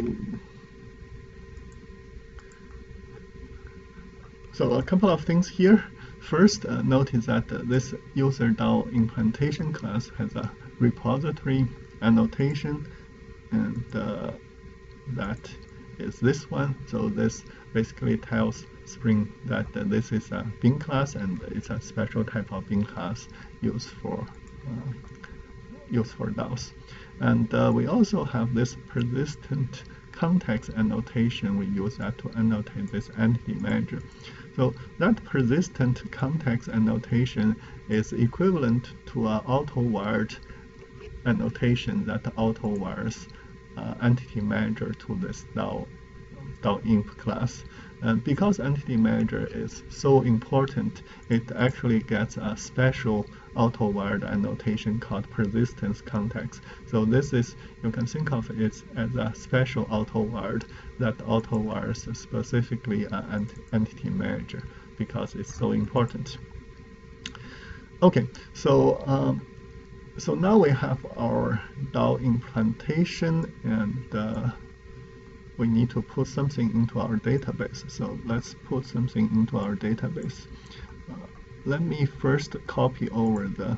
[SPEAKER 1] a couple of things here. First, notice that this user DAO implementation class has a repository annotation, and that is this one. So this basically tells Spring that this is a bin class, and it's a special type of bin class used for DAOs. And we also have this persistent context annotation. We use that to annotate this entity manager. So that persistent context annotation is equivalent to an auto-wired annotation that auto-wires entity manager to this DAO imp class. And because entity manager is so important, it actually gets a special auto-wired annotation called persistence context. So this is, you can think of it as a special auto-wired that auto-wires specifically an entity manager because it's so important. Okay, so so now we have our DAO implementation, and we need to put something into our database. So let's put something into our database. Let me first copy over the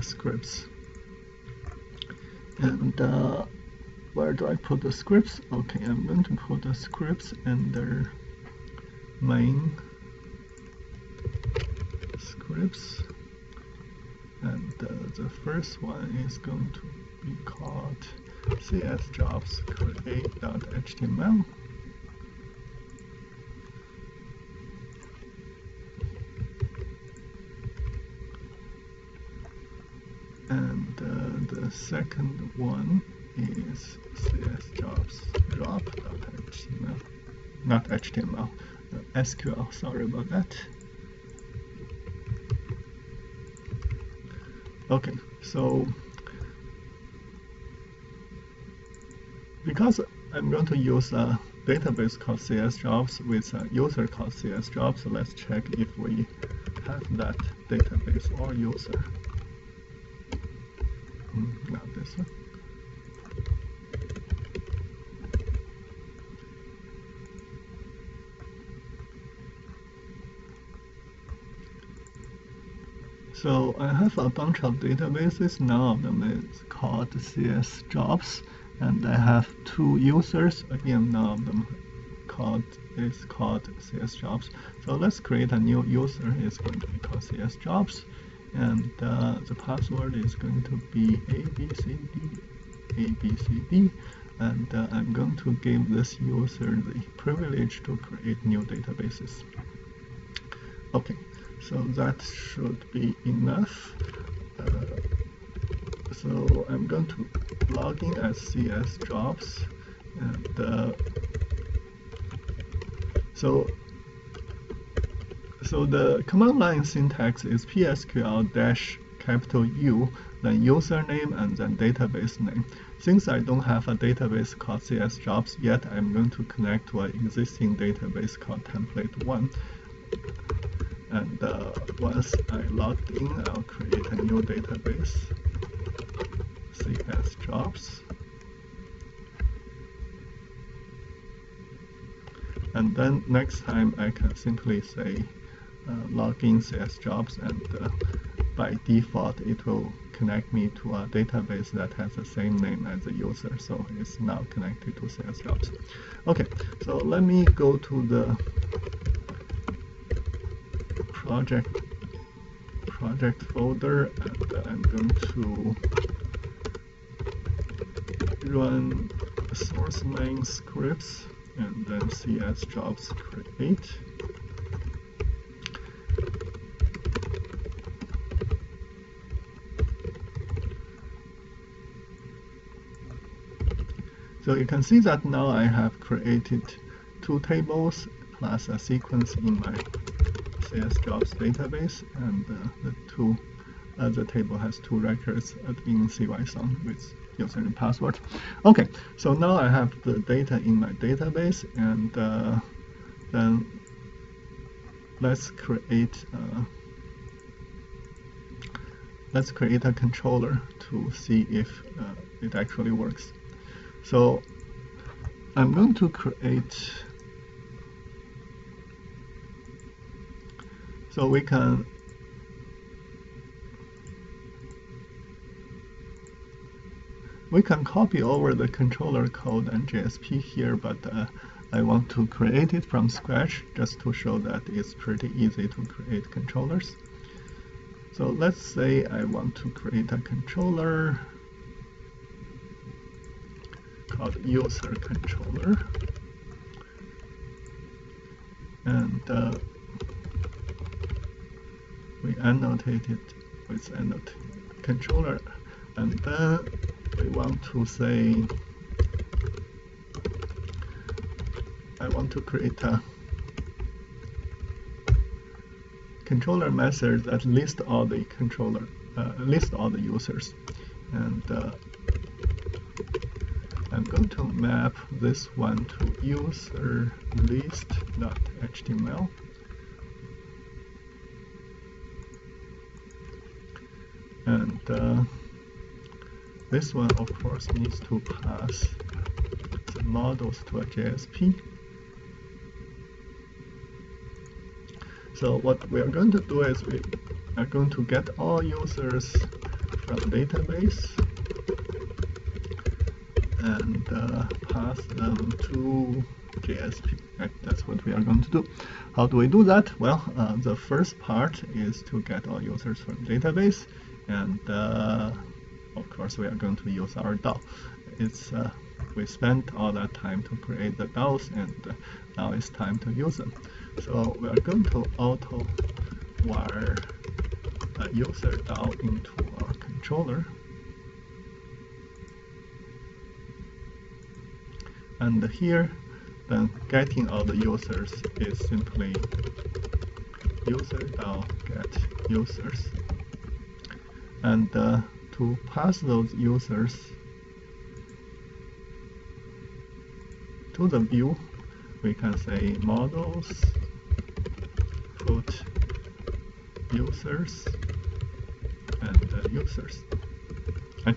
[SPEAKER 1] scripts. And where do I put the scripts? Okay, I'm going to put the scripts under main scripts. And the first one is going to be called csjobs create.html. And the second one is csjobs drop.html, not HTML, SQL, sorry about that. Okay, so because I'm going to use a database called csjobs with a user called csjobs, so let's check if we have that database or user. Not this one. So I have a bunch of databases. None of them is called csjobs, and I have 2 users. Again, none of them is called csjobs. So let's create a new user. It's going to be called csjobs, and the password is going to be ABCD, and I'm going to give this user the privilege to create new databases. Okay. So that should be enough. So I'm going to log in as csjobs, and so the command line syntax is psql-U, then username, and then database name. Since I don't have a database called csjobs yet, I'm going to connect to an existing database called template1. And once I logged in, I'll create a new database, csjobs. And then next time I can simply say login csjobs, and by default it will connect me to a database that has the same name as the user, so it's now connected to csjobs. Okay, so let me go to the project folder, and I'm going to run source main scripts and then csjobs create. So you can see that now I have created 2 tables plus a sequence in my csjobs database, and the table has 2 records in CYSON with user and password. Okay, so now I have the data in my database, and then let's create a controller to see if it actually works. So I'm going to create. So we can copy over the controller code and JSP here, but I want to create it from scratch just to show that it's pretty easy to create controllers. So let's say I want to create a controller called user controller, and we annotate it with controller, and then we want to say I want to create a controller method that lists all the users, and I'm going to map this one to user list.html, and this one of course needs to pass the models to a JSP. So what we are going to do is we are going to get all users from database and pass them to JSP. Right? That's what we are going to do. How do we do that? Well, the first part is to get all users from database, and of course we are going to use our DAO. We spent all that time to create the DAOs, and now it's time to use them. So we are going to auto wire a user DAO into our controller, and here then getting all the users is simply user DAO get users, and to pass those users to the view, we can say models put users and users, okay.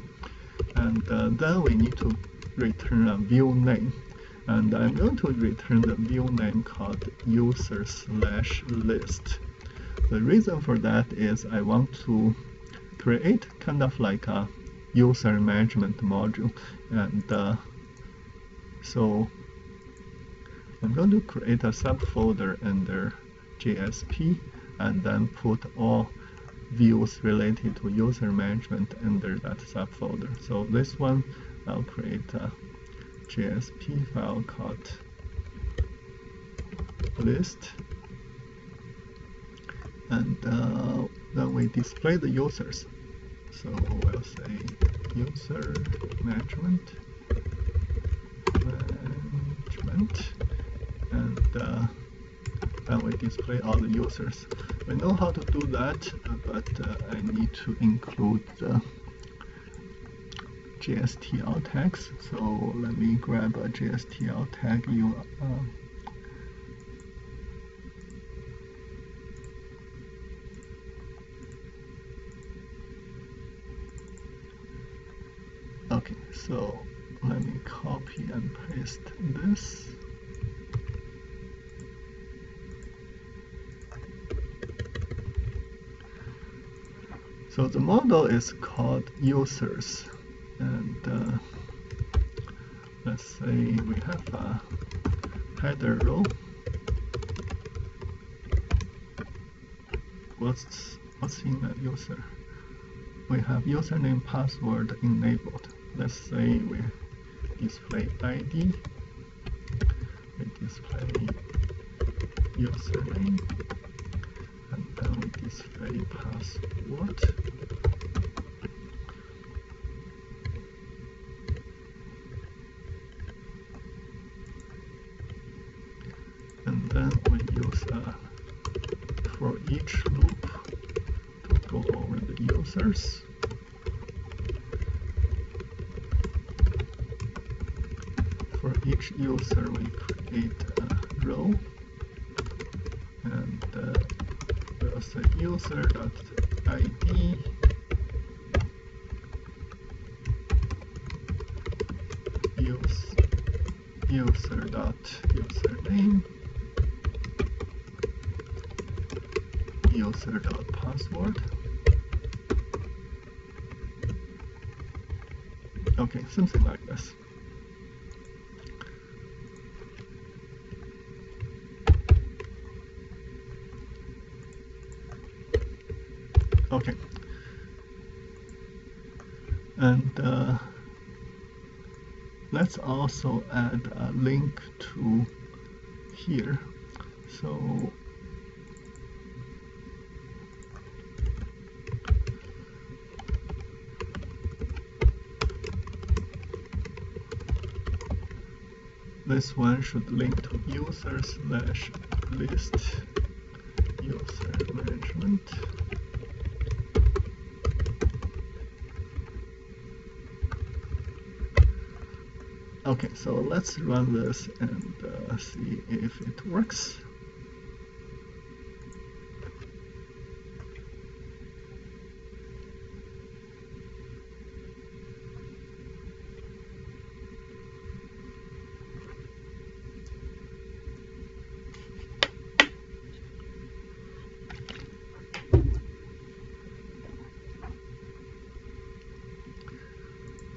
[SPEAKER 1] And then we need to return a view name, and I'm going to return the view name called user/list. The reason for that is I want to create kind of like a user management module, and so I'm going to create a subfolder under JSP and then put all views related to user management under that subfolder. So this one, I'll create a JSP file called list, and then we display the users. So we'll say user management, and then we display all the users. We know how to do that, but I need to include the JSTL tags. So let me grab a JSTL tag Okay, so let me copy and paste this. So the model is called users, and let's say we have a header row. What's in a user? We have username, password enabled. Let's say we display ID, we display username, and then we display password. And then we use a for each loop to go over the users. For each user, we create a row, and we'll say user.id user.username user.password. Okay, something like this. And let's also add a link to here. So this one should link to user/list user management. Okay, so let's run this and see if it works.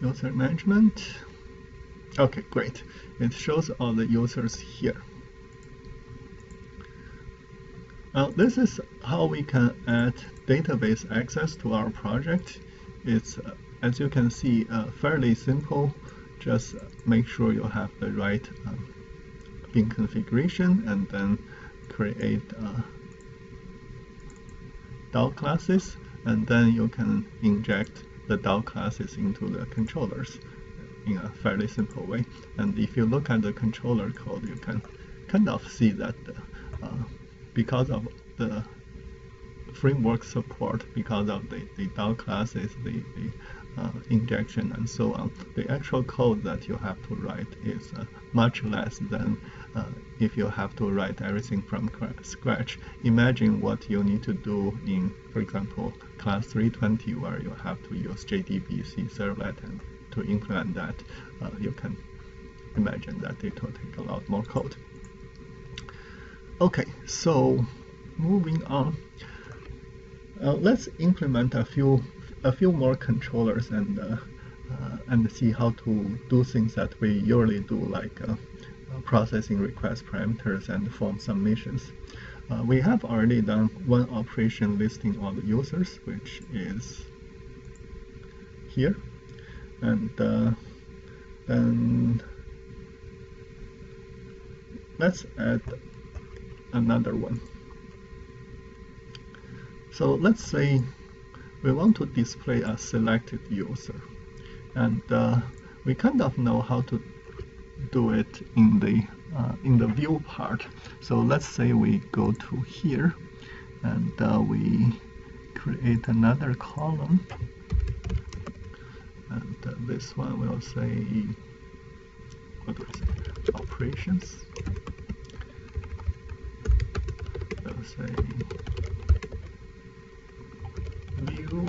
[SPEAKER 1] User management. Okay, great. It shows all the users here. This is how we can add database access to our project. It's, as you can see, fairly simple. Just make sure you have the right bin configuration and then create DAO classes, and then you can inject the DAO classes into the controllers in a fairly simple way. And if you look at the controller code, you can kind of see that because of the framework support, because of the DAO classes, the injection and so on, the actual code that you have to write is much less than if you have to write everything from scratch. Imagine what you need to do in, for example, class 320, where you have to use JDBC servlet, and to implement that, you can imagine that it will take a lot more code. Okay, so moving on, let's implement a few more controllers and see how to do things that we usually do, like processing request parameters and form submissions. We have already done one operation listing all the users, which is here, and then let's add another one. So let's say we want to display a selected user, and we kind of know how to do it in the view part. So let's say we go to here and we create another column, and this one will say, what do we say, operations. We'll say view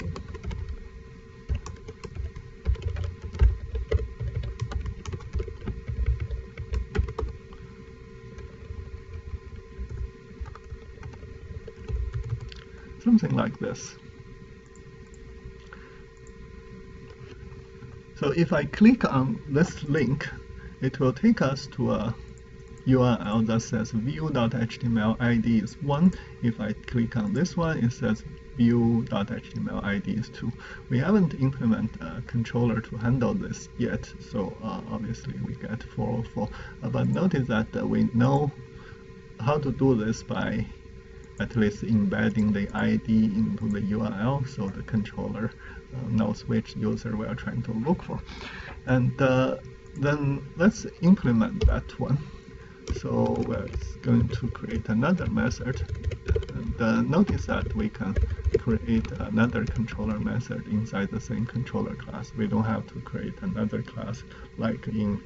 [SPEAKER 1] something like this. So if I click on this link, it will take us to a URL that says view.html ID is 1. If I click on this one, it says view.html ID is 2. We haven't implemented a controller to handle this yet, so obviously we get 404. But notice that we know how to do this by at least embedding the ID into the URL, so the controller knows which user we are trying to look for. And then let's implement that one. So we're going to create another method, and notice that we can create another controller method inside the same controller class. We don't have to create another class like in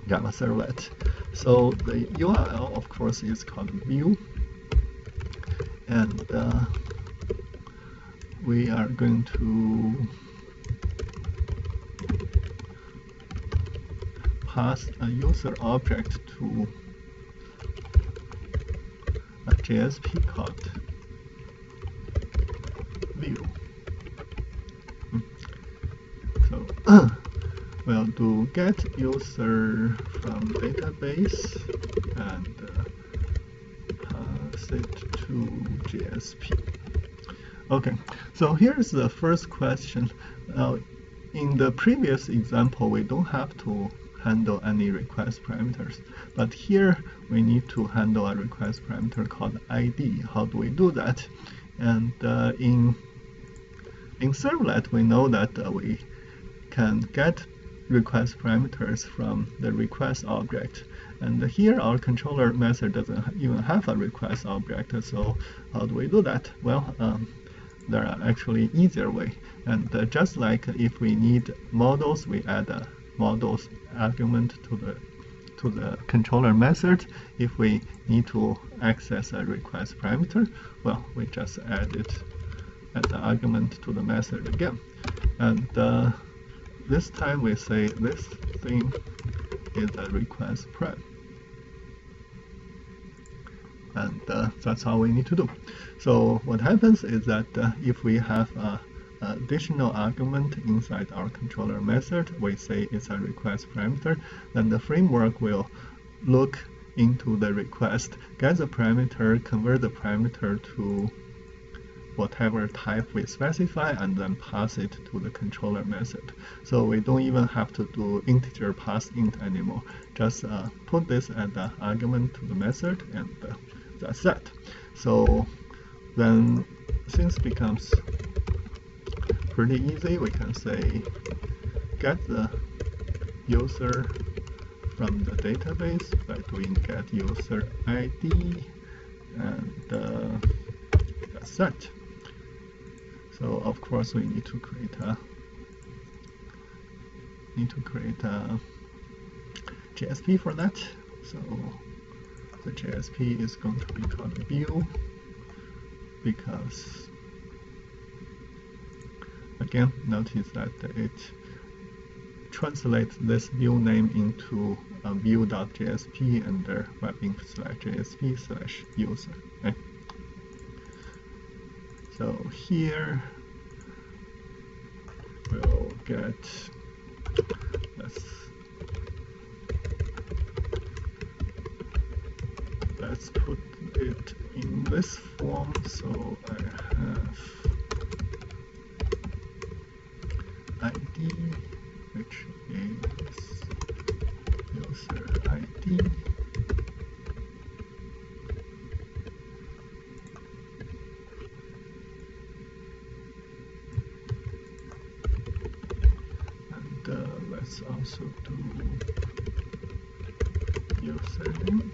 [SPEAKER 1] Java Servlet. So the URL, of course, is called view, and we are going to pass a user object to a JSP called view. So we'll do get user from database and pass it to JSP. Okay, so here's the first question. in the previous example, we don't have to handle any request parameters, but here we need to handle a request parameter called ID. How do we do that? And in servlet, we know that we can get request parameters from the request object. And here our controller method doesn't even have a request object. So how do we do that? Well, there are actually easier way. And just like if we need models, we add a models argument to the controller method. If we need to access a request parameter, well, we just add it as an argument to the method again. And this time we say this thing is a request param. And that's all we need to do. So what happens is that if we have an additional argument inside our controller method, we say it's a request parameter, then the framework will look into the request, get the parameter, convert the parameter to whatever type we specify, and then pass it to the controller method. So we don't even have to do integer pass int anymore. Just put this as an argument to the method, and that's that. So then things becomes pretty easy. We can say get the user from the database by doing get user ID, and that's that. So of course we need to create a JSP for that. So the JSP is going to be called view, because again, notice that it translates this view name into a view.jsp under webinf/jsp/user. Okay? So here we'll get, let's put it in this form. So I have ID, which is user ID, and let's also do username,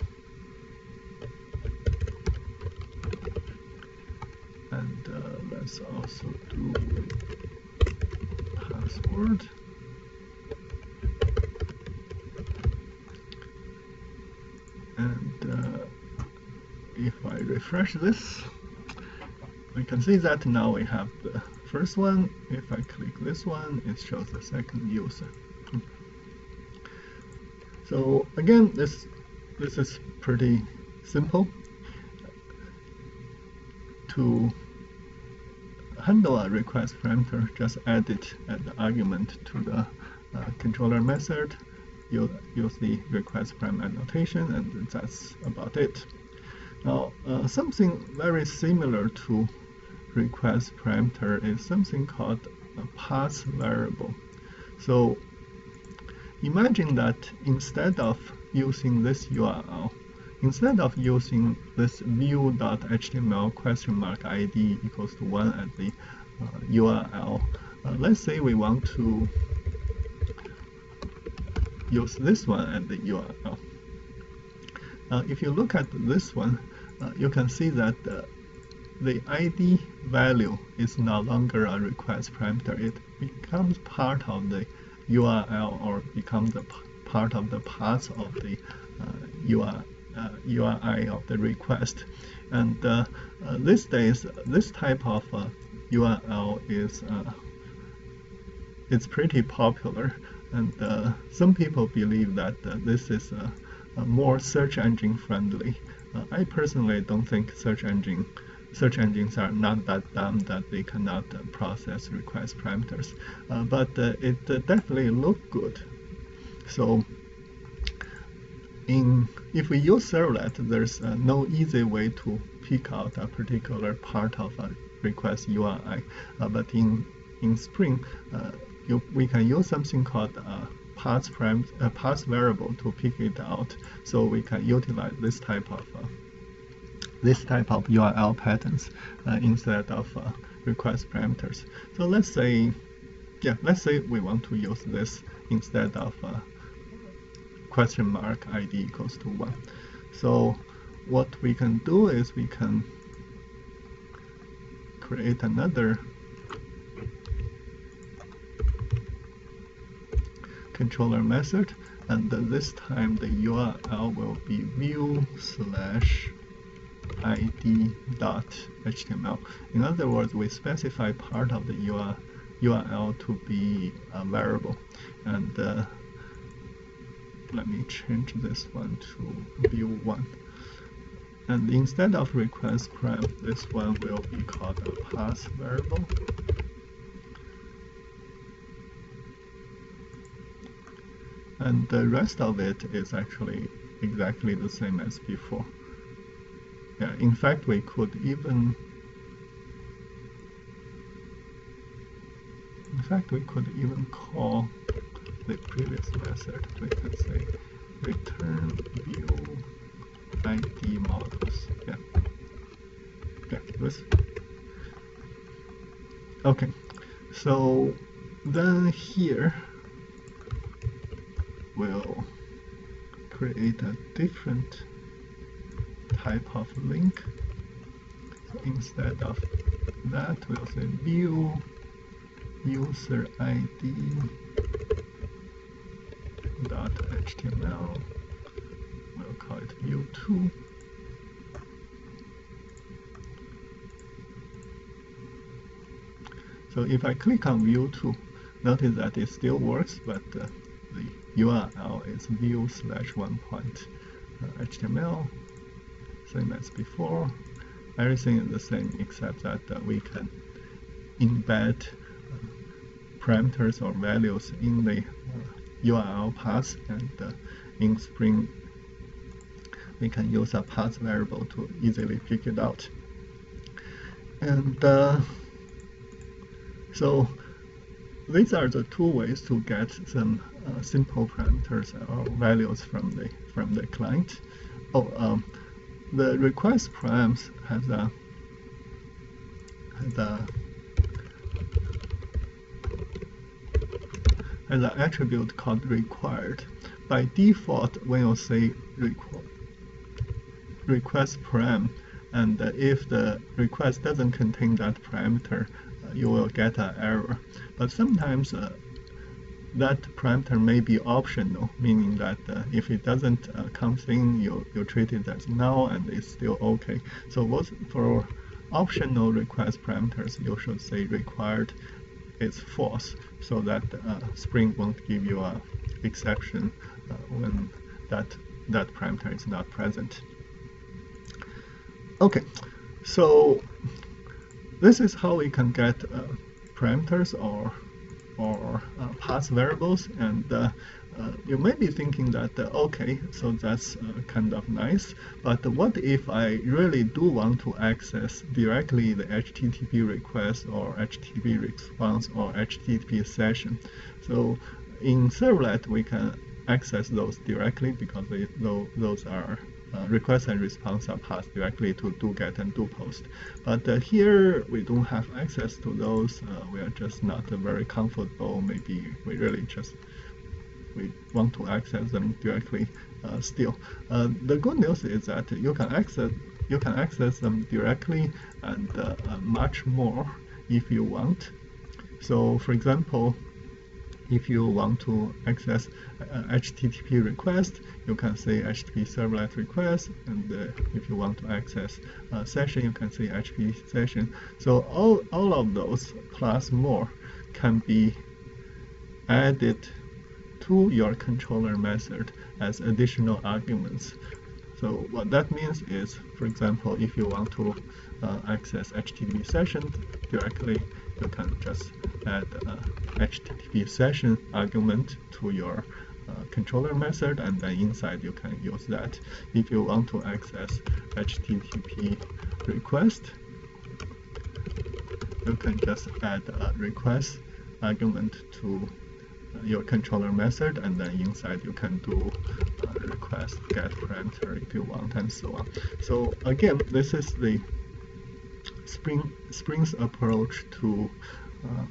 [SPEAKER 1] and let's also do password. And if I refresh this, we can see that now we have the first one. If I click this one, it shows the second user. So again, this is pretty simple. To handle a request parameter, just add it as an argument to the controller method. Use the request param annotation, and that's about it. Now, something very similar to request parameter is something called a path variable. So imagine that instead of using this URL, instead of using this view.html $ID equals to 1 as the URL, let's say we want to use this one as the URL. If you look at this one, you can see that the ID value is no longer a request parameter. It becomes part of the URL, or becomes a part of the path of the URI of the request. And these days, this type of URL is it's pretty popular, and some people believe that this is more search engine friendly. I personally don't think search engines are not that dumb that they cannot process request parameters, but it definitely looks good. So if we use servlet, there's no easy way to pick out a particular part of a request URI, but in Spring, we can use something called path variable to pick it out, so we can utilize this type of URL patterns instead of request parameters. So let's say we want to use this instead of question mark ID equals to 1. So what we can do is we can create another controller method, and this time the URL will be view/id.html. In other words, we specify part of the URL to be a variable, and let me change this one to view1. And instead of request param, this one will be called a path variable. And the rest of it is actually exactly the same as before. Yeah, in fact, we could even call the previous method. We can say return view ID models. Yeah. This. Okay. So then here we'll create a different type of link. So instead of that, we'll say view user ID .html. We'll call it view2. So if I click on view2, notice that it still works, but the URL is view/1.html, same as before. Everything is the same except that we can embed parameters or values in the URL path, and in Spring we can use a path variable to easily pick it out. And so these are the two ways to get some simple parameters or values from the client. The request params has an attribute called required. By default, when you say request param, and if the request doesn't contain that parameter, you will get an error. But sometimes that parameter may be optional, meaning that if it doesn't come in, you treat it as null and it's still okay. So for optional request parameters, you should say required is false, so that Spring won't give you an exception when that parameter is not present. Okay, so this is how we can get parameters or path variables, and you may be thinking that okay, so that's kind of nice, but what if I really do want to access directly the HTTP request or HTTP response or HTTP session? So in Servlet we can access those directly because those are request and response are passed directly to do get and do post. But here we don't have access to those. We are just not very comfortable. Maybe we want to access them directly still. The good news is that you can access them directly and much more if you want. So for example, if you want to access HTTP request, you can say HTTP servlet request, and if you want to access session, you can say HTTP session. So all of those plus more can be added to your controller method as additional arguments. So what that means is, for example, if you want to access HTTP session directly, you can just add HTTP session argument to your controller method, and then inside you can use that. If you want to access HTTP request, you can just add a request argument to your controller method, and then inside you can do request get parameter if you want, and so on. So again, this is the Spring's approach to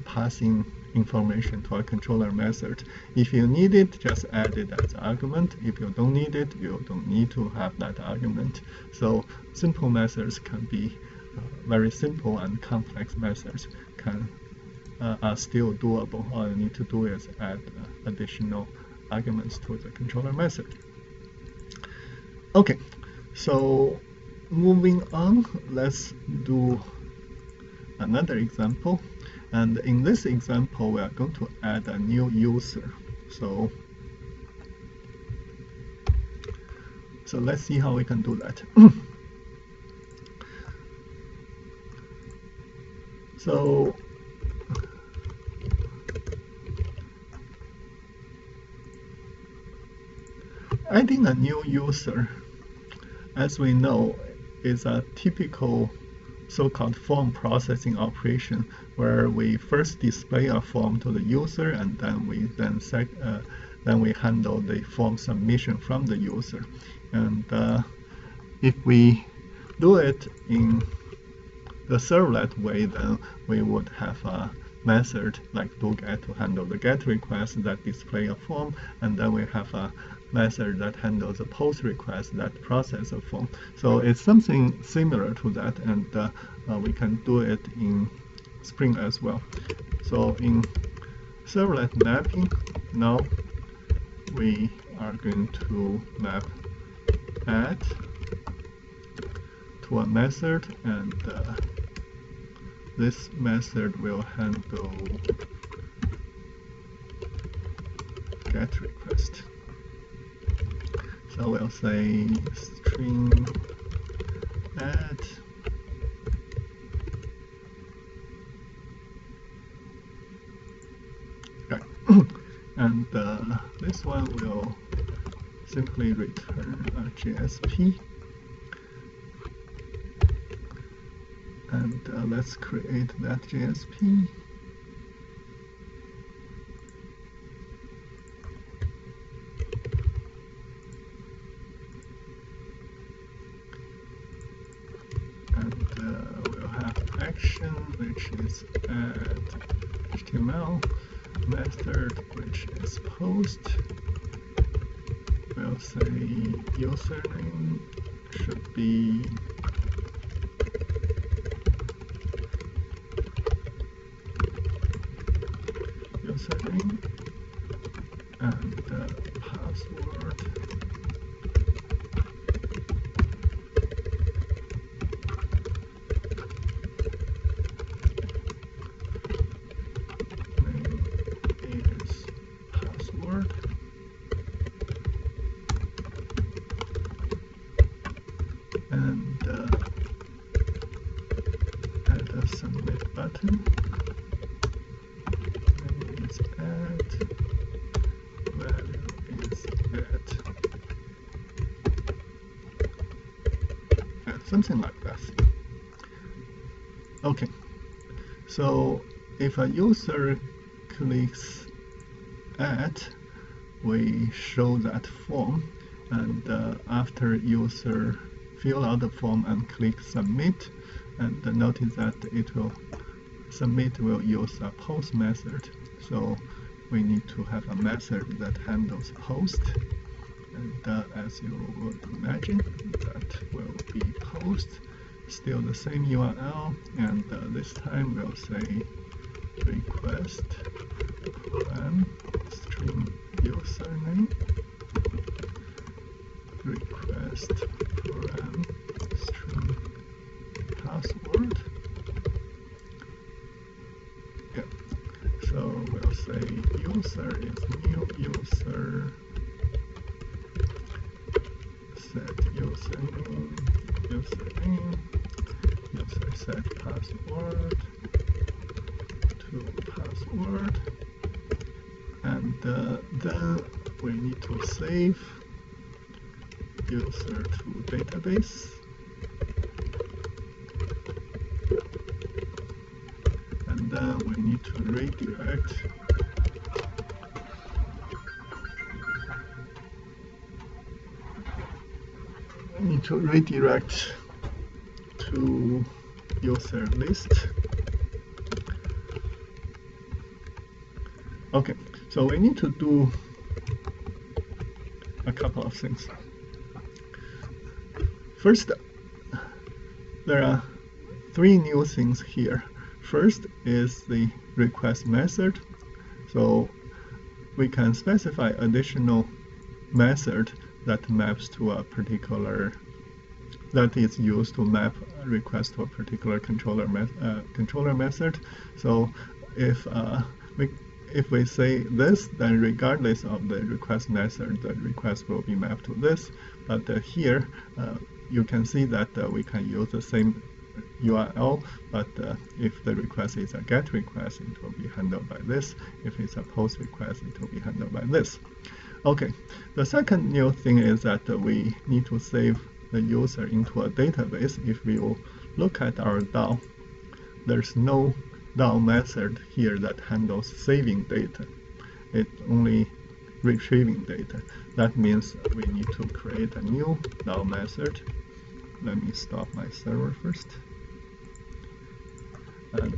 [SPEAKER 1] passing information to a controller method. If you need it, just add it as an argument. If you don't need it, you don't need to have that argument. So simple methods can be very simple, and complex methods are still doable. All you need to do is add additional arguments to the controller method. Okay, so moving on, let's do another example. And in this example, we are going to add a new user. So let's see how we can do that. So adding a new user, as we know, is a typical so-called form processing operation, where we first display a form to the user, and then we handle the form submission from the user. And if we do it in the servlet way, then we would have a method like doGet to handle the GET request that display a form, and then we have a method that handles a POST request that process a form. So it's something similar to that, and we can do it in Spring as well. So in servlet mapping, now we are going to map add to a method, and this method will handle GET request. So we'll say string add and this one will simply return a JSP. And let's create that JSP. And we'll have action, which is add HTML, method, which is post. We'll say username should be username, and password name is password, and add a submit button. Something like that. Okay, so if a user clicks add, we show that form, and after user fill out the form and click submit, and notice that it will submit will use a post method. So we need to have a method that handles post. And as you would imagine, that will be post, still the same URL, and this time we'll say request param string username, request param string password. Yeah. So we'll say user is new user. Set username, user set password to password, and then we need to save user to database, and then we need to redirect to user list. Okay, so we need to do a couple of things. First, there are three new things here. First is the request method. So we can specify additional method that maps to a particular, that is used to map a request to a particular controller method. So if we say this, then regardless of the request method, the request will be mapped to this. But here, you can see that we can use the same URL, but if the request is a GET request, it will be handled by this. If it's a POST request, it will be handled by this. Okay, the second new thing is that we need to save the user into a database. If we will look at our DAO, there's no DAO method here that handles saving data. It's only retrieving data. That means we need to create a new DAO method. Let me stop my server first. And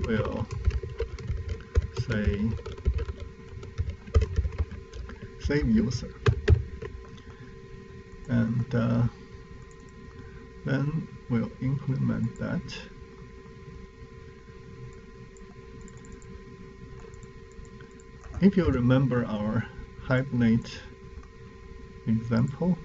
[SPEAKER 1] we'll say save user. And then we'll implement that. If you remember our Hibernate example,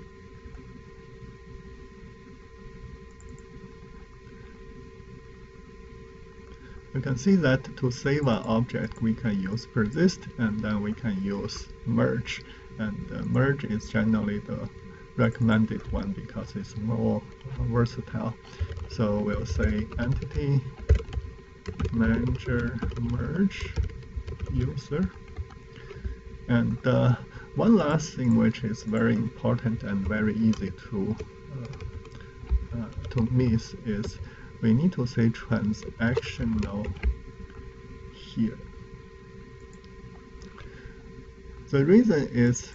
[SPEAKER 1] you can see that to save an object, we can use persist, and then we can use merge. And merge is generally the recommended one because it's more versatile. So we'll say entity manager merge user. And one last thing which is very important and very easy to miss is we need to say transactional here. The reason is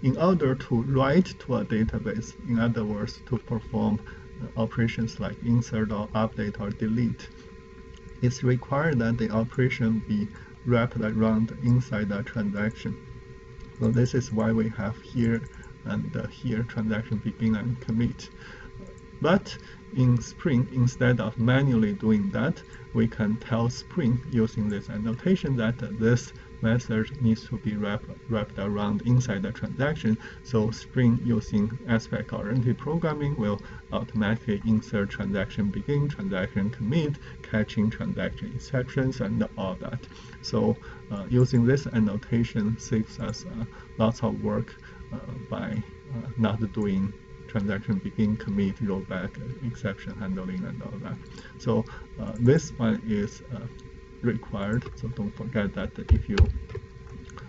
[SPEAKER 1] in order to write to a database, in other words, to perform operations like insert or update or delete, it's required that the operation be wrapped around inside a transaction. So this is why we have here and here transaction begin and commit. But in Spring, instead of manually doing that, we can tell Spring using this annotation that this method needs to be wrapped around inside the transaction. So Spring using aspect-oriented programming will automatically insert transaction begin, transaction commit, catching transaction exceptions, and all that. So using this annotation saves us lots of work by not doing transaction begin, commit, rollback, exception handling, and all that. So this one is required. So don't forget that if you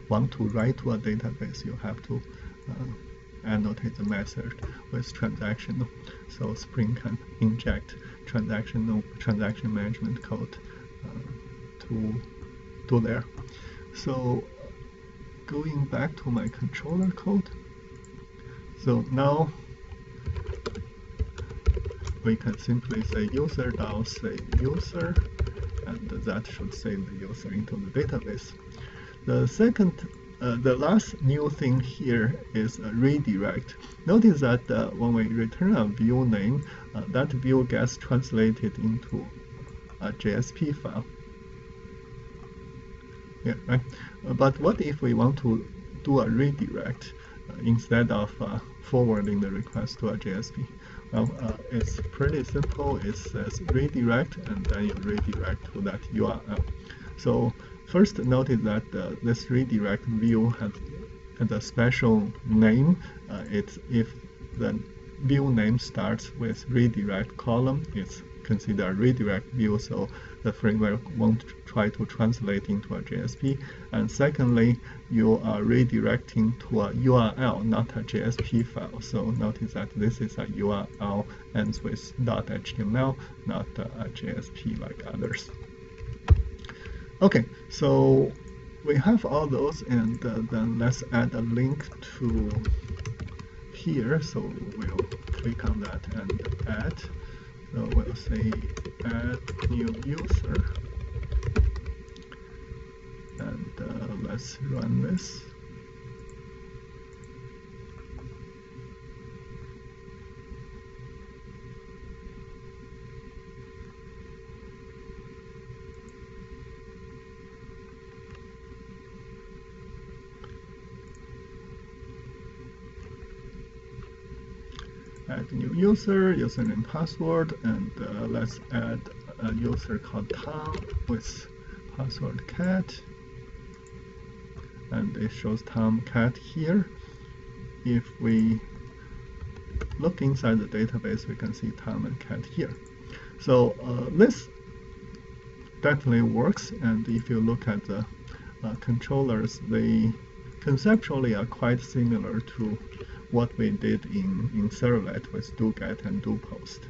[SPEAKER 1] want to write to a database, you have to annotate the method with transactional. So Spring can inject transaction management code to there. So going back to my controller code. So now we can simply say user.save user, and that should save the user into the database. The last new thing here is a redirect. Notice that when we return a view name, that view gets translated into a JSP file. Yeah, right. But what if we want to do a redirect instead of forwarding the request to a JSP? Well, it's pretty simple. It says redirect, and then you redirect to that URL. So first notice that this redirect view has a special name. It's if the view name starts with redirect column, it's considered a redirect view, so the framework won't try to translate into a JSP. And secondly, you are redirecting to a URL, not a JSP file. So notice that this is a URL ends with .html, not a JSP like others. Okay, so we have all those, and then let's add a link to here. So we'll click on that and add. So we'll say add new user, and let's run this. Add new user, username, password, and let's add a user called Tom with password cat, and it shows Tom cat here. If we look inside the database, we can see Tom and cat here. So this definitely works, and if you look at the controllers, they conceptually are quite similar to what we did in servlet with doGet and doPost.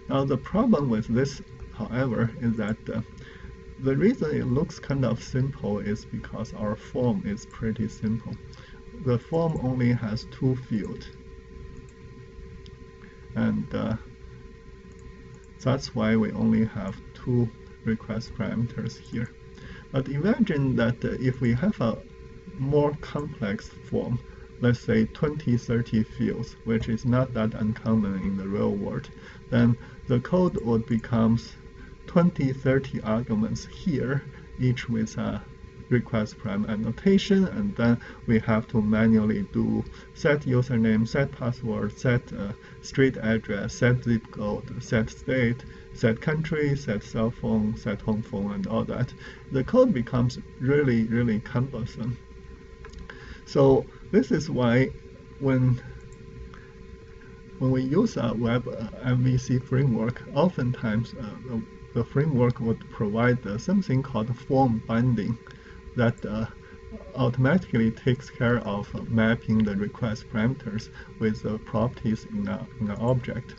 [SPEAKER 1] Now the problem with this, however, is that the reason it looks kind of simple is because our form is pretty simple. The form only has 2 fields, and that's why we only have 2 request parameters here. But imagine that if we have a more complex form, let's say 20, 30 fields, which is not that uncommon in the real world, then the code would become 20, 30 arguments here, each with a request param annotation, and then we have to manually do set username, set password, set street address, set zip code, set state, set country, set cell phone, set home phone, and all that. The code becomes really, really cumbersome. So this is why when we use a web MVC framework, oftentimes the framework would provide something called form binding that automatically takes care of mapping the request parameters with the properties in an object.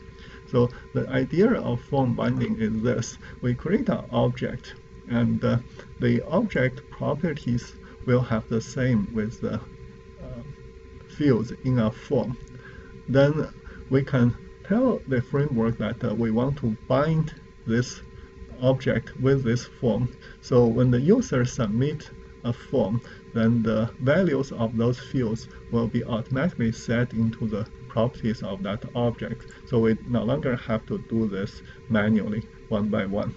[SPEAKER 1] So the idea of form binding is this: we create an object, and the object properties will have the same with the fields in a form. Then we can tell the framework that we want to bind this object with this form. So when the user submits a form, then the values of those fields will be automatically set into the properties of that object. So we no longer have to do this manually, one by one.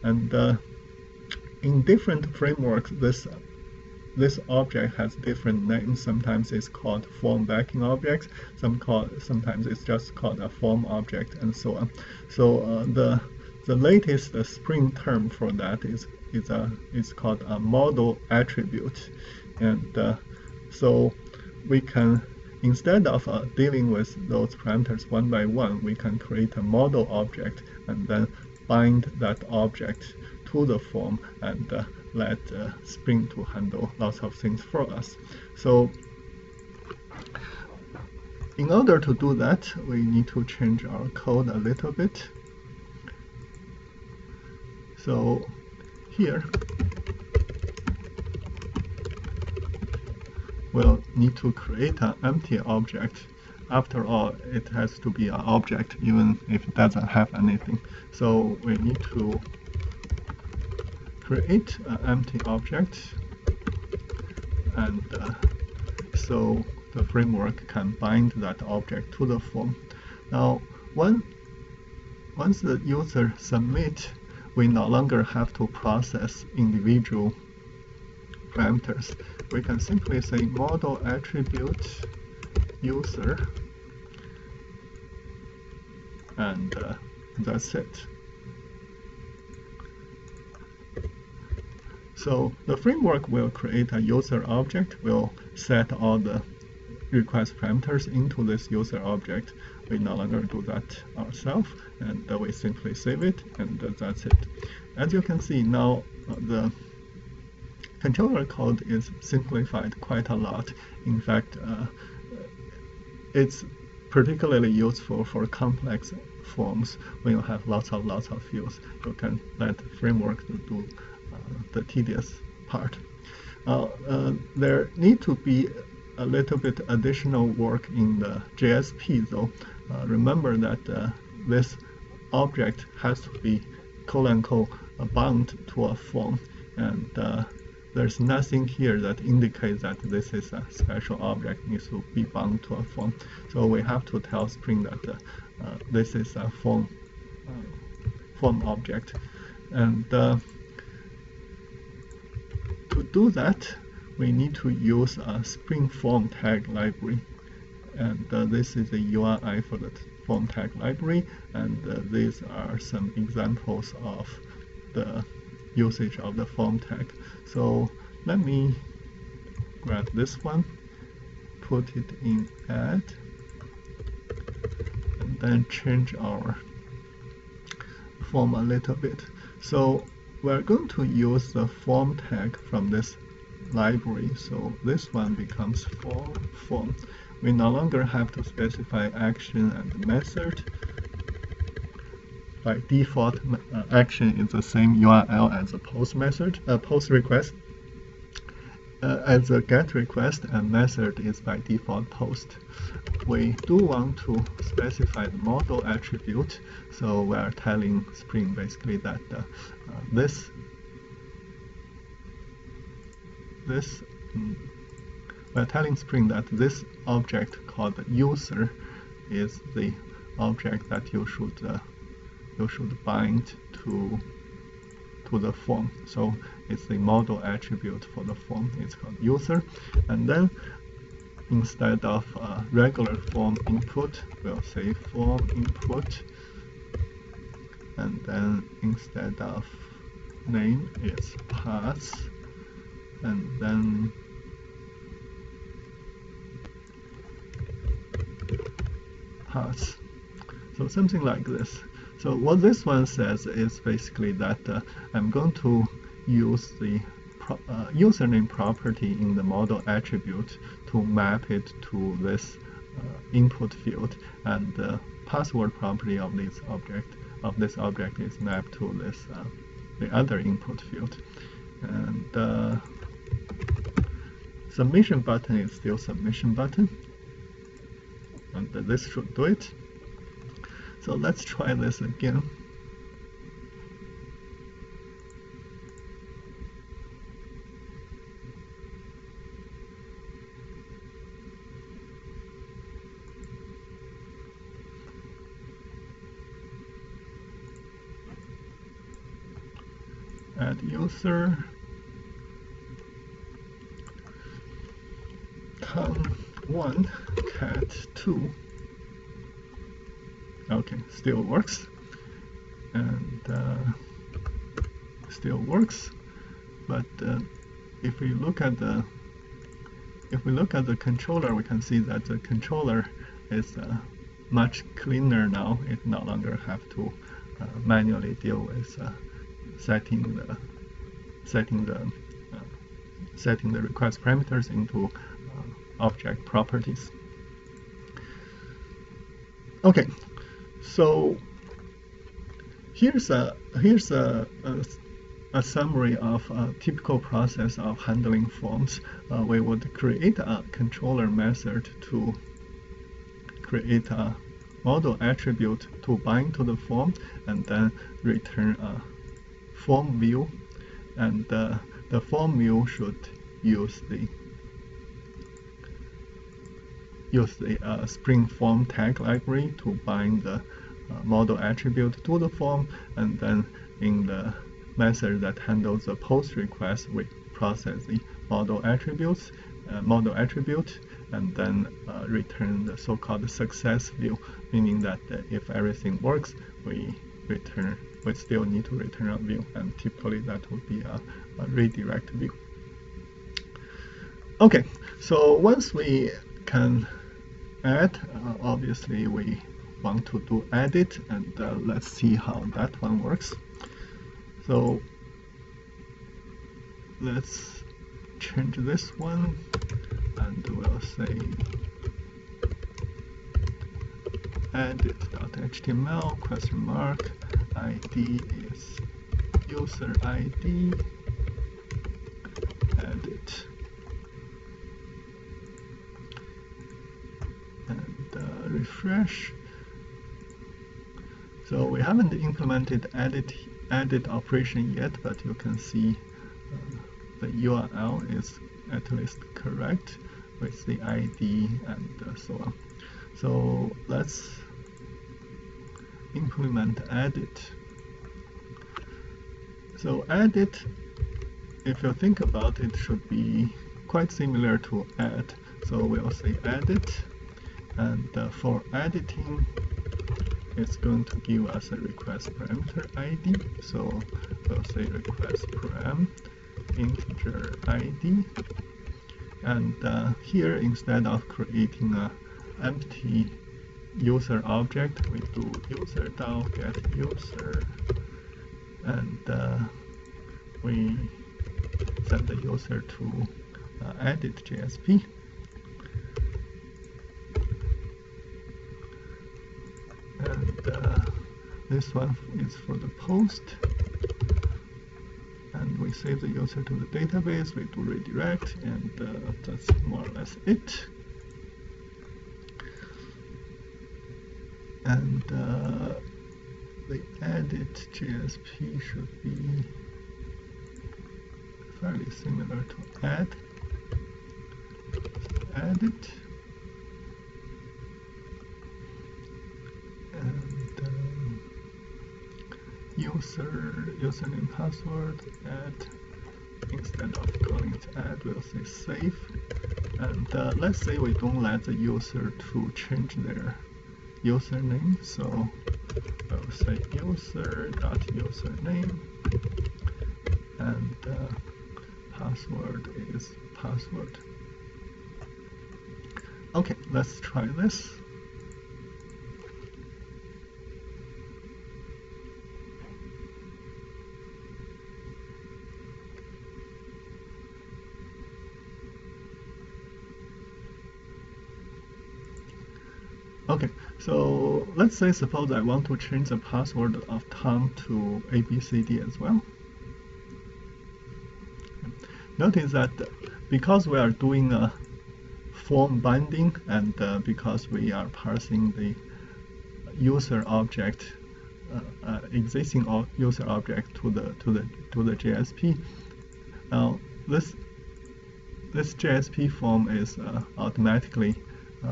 [SPEAKER 1] And in different frameworks, this object has different names. Sometimes it's called form backing objects, sometimes it's just called a form object, and so on. So the latest Spring term for that is called a model attribute, and so we can, instead of dealing with those parameters one by one, we can create a model object and then bind that object to the form and let Spring to handle lots of things for us. So in order to do that, we need to change our code a little bit. So here we'll need to create an empty object. After all, it has to be an object even if it doesn't have anything. So we need to create an empty object, and so the framework can bind that object to the form. Now, once the user submits, we no longer have to process individual parameters. We can simply say model attribute user, and that's it. So the framework will create a user object, will set all the request parameters into this user object. We no longer do that ourselves, and we simply save it, and that's it. As you can see now, the controller code is simplified quite a lot. In fact, it's particularly useful for complex forms when you have lots of fields. You can let the framework to do the tedious part. There need to be a little bit additional work in the JSP though. Remember that this object has to be quote-unquote bound to a form, and there's nothing here that indicates that this is a special object needs to be bound to a form. So we have to tell Spring that this is a form object, and to do that we need to use a Spring form tag library, and this is a URI for the form tag library, and these are some examples of the usage of the form tag. So let me grab this one, put it in add, and then change our form a little bit. So we're going to use the form tag from this library. So this one becomes form. We no longer have to specify action and method. By default, action is the same URL as a post method, post request. As a get request, and method is by default post. We do want to specify the model attribute, so we are telling Spring basically that we're telling Spring that this object called user is the object that you should bind to the form. So it's the model attribute for the form. It's called user, and then instead of regular form input, we'll say form input, and then instead of name, it's pass, and then pass. So something like this. So what this one says is basically that I'm going to use the username property in the model attribute to map it to this input field, and the password property of this object is mapped to this the other input field, and submission button is still submission button, and this should do it. So let's try this again. Add user, com1 cat2. Okay, still works, and still works. But if we look at the controller, we can see that the controller is much cleaner now. It no longer have to manually deal with setting the request parameters into object properties. Okay. So here's a summary of a typical process of handling forms. We would create a controller method to create a model attribute to bind to the form, and then return a form view, and the form view should use the Spring form tag library to bind the model attribute to the form, and then in the method that handles the post request, we process the model attribute, and then return the so-called success view, meaning that if everything works, we still need to return a view, and typically that would be a redirect view. Okay, so once we can add, obviously we want to do edit, and let's see how that one works. So let's change this one, and we'll say edit.html ? ID is user ID, refresh. So we haven't implemented edit operation yet, but you can see the URL is at least correct with the ID and so on. So let's implement edit. So edit, if you think about it, should be quite similar to add. So we'll say edit, and for editing, it's going to give us a request parameter ID. So we'll say request param integer ID, and here, instead of creating an empty user object, we do user.getUser, and we send the user to edit JSP. And this one is for the post, and we save the user to the database, we do redirect, and that's more or less it. And the edit JSP should be fairly similar to add. Edit, and username password add. Instead of calling it add, we'll say save. And let's say we don't let the user to change their username, so we'll say user.username, and password is password. Okay, let's try this. Okay, so let's say suppose I want to change the password of Tom to ABCD as well. Notice that because we are doing a form binding, and because we are parsing the user object, existing user object to the JSP. Now this JSP form is automatically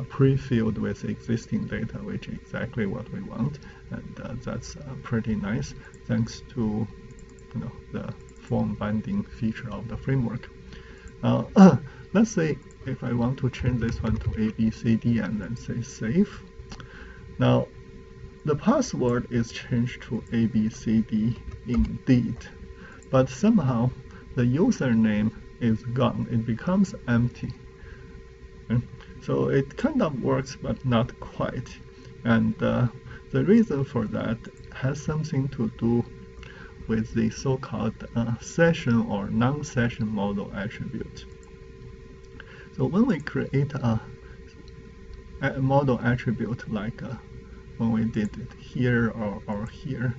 [SPEAKER 1] pre-filled with existing data, which is exactly what we want, and that's pretty nice, thanks to the form binding feature of the framework. Let's say if I want to change this one to ABCD and then say save. Now the password is changed to ABCD indeed, but somehow the username is gone. It becomes empty. Okay? So it kind of works, but not quite. And the reason for that has something to do with the so-called session or non-session model attribute. So when we create a model attribute, like when we did it here or here,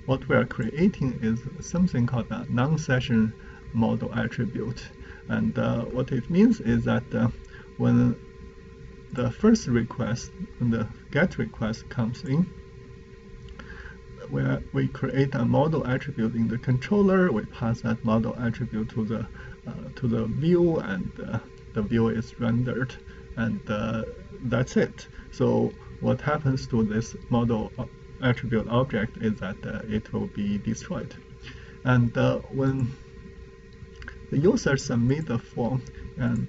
[SPEAKER 1] what we are creating is something called a non-session model attribute. And what it means is that when the first request, when the GET request comes in, where we create a model attribute in the controller, we pass that model attribute to the view, and the view is rendered, and that's it. So what happens to this model attribute object is that it will be destroyed. And when the user submits the form, and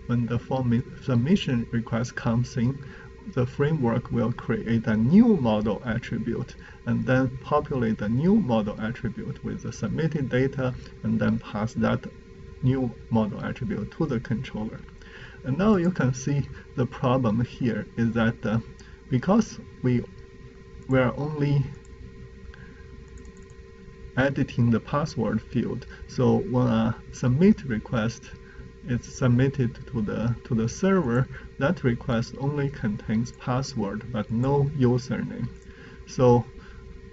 [SPEAKER 1] when the form submission request comes in, the framework will create a new model attribute and then populate the new model attribute with the submitted data, and then pass that new model attribute to the controller. And now you can see the problem here is that because we are only editing the password field, so when a submit request is submitted to the server, that request only contains password but no username. So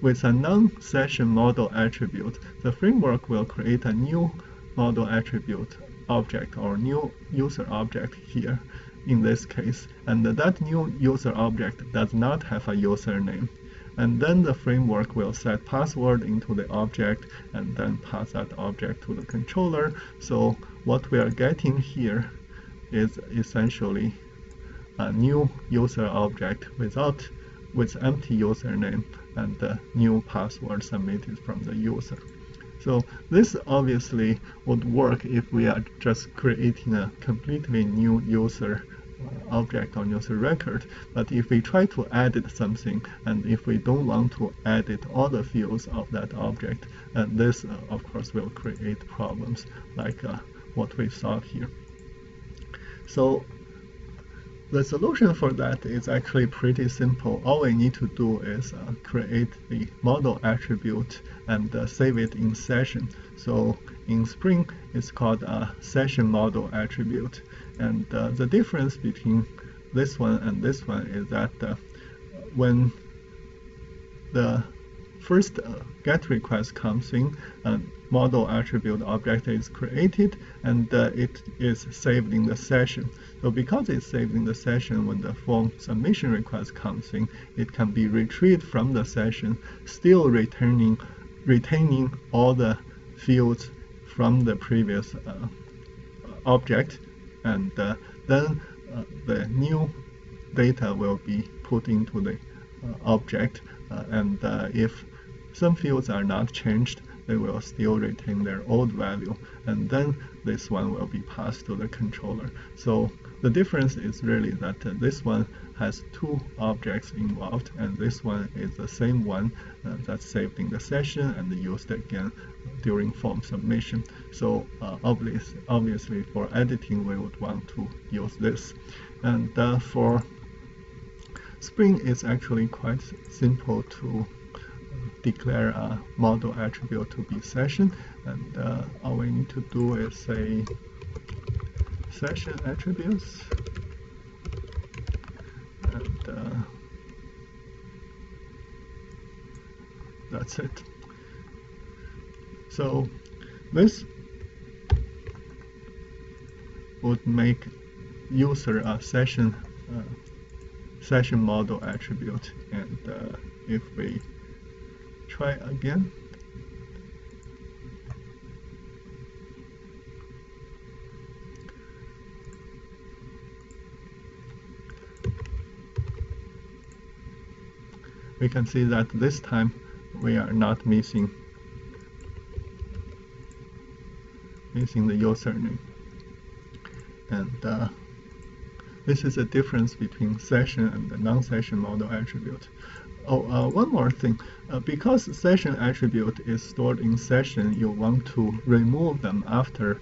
[SPEAKER 1] with a non-session model attribute, the framework will create a new model attribute object or new user object here, in this case, and that new user object does not have a username. And then the framework will set password into the object and then pass that object to the controller. So what we are getting here is essentially a new user object with empty username and the new password submitted from the user. So this obviously would work if we are just creating a completely new user object on user record. But if we try to edit something, and if we don't want to edit all the fields of that object, this of course will create problems like what we saw here. So the solution for that is actually pretty simple. All we need to do is create the model attribute and save it in session. So in Spring, it's called a session model attribute. And the difference between this one and this one is that when the first GET request comes in, model attribute object is created, and it is saved in the session. So because it's saved in the session, when the form submission request comes in, it can be retrieved from the session, still retaining all the fields from the previous object, and then the new data will be put into the object, and if some fields are not changed, they will still retain their old value, and then this one will be passed to the controller. So the difference is really that this one has two objects involved, and this one is the same one that's saved in the session and used again during form submission. So obviously for editing, we would want to use this. And for Spring, it's actually quite simple to declare a model attribute to be session, and all we need to do is say session attributes, and that's it. So this would make user a session model attribute, and if we try again, we can see that this time we are not missing the username, and this is a difference between session and the non-session model attribute. One more thing, because session attribute is stored in session, you want to remove them after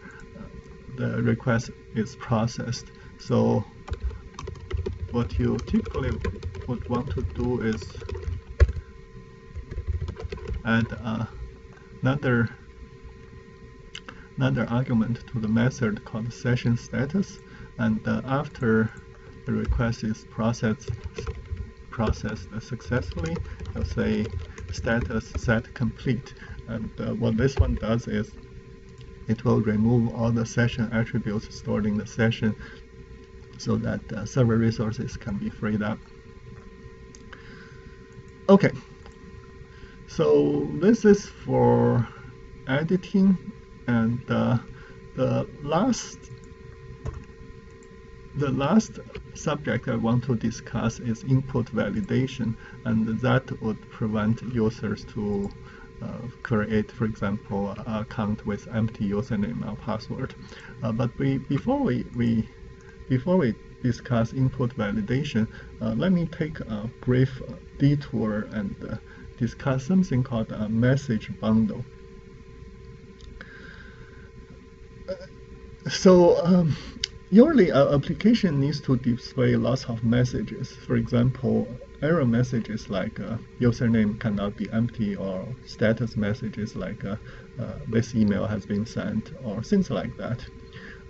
[SPEAKER 1] the request is processed. So what you typically would want to do is add another argument to the method called session status, and after the request is processed successfully, you'll say status set complete. And what this one does is it will remove all the session attributes stored in the session so that server resources can be freed up. Okay, so this is for editing, and the last subject I want to discuss is input validation, and that would prevent users to create, for example, an account with empty username or password. But before we discuss input validation, let me take a brief detour and discuss something called a message bundle. Usually, an application needs to display lots of messages. For example, error messages like username cannot be empty, or status messages like this email has been sent, or things like that.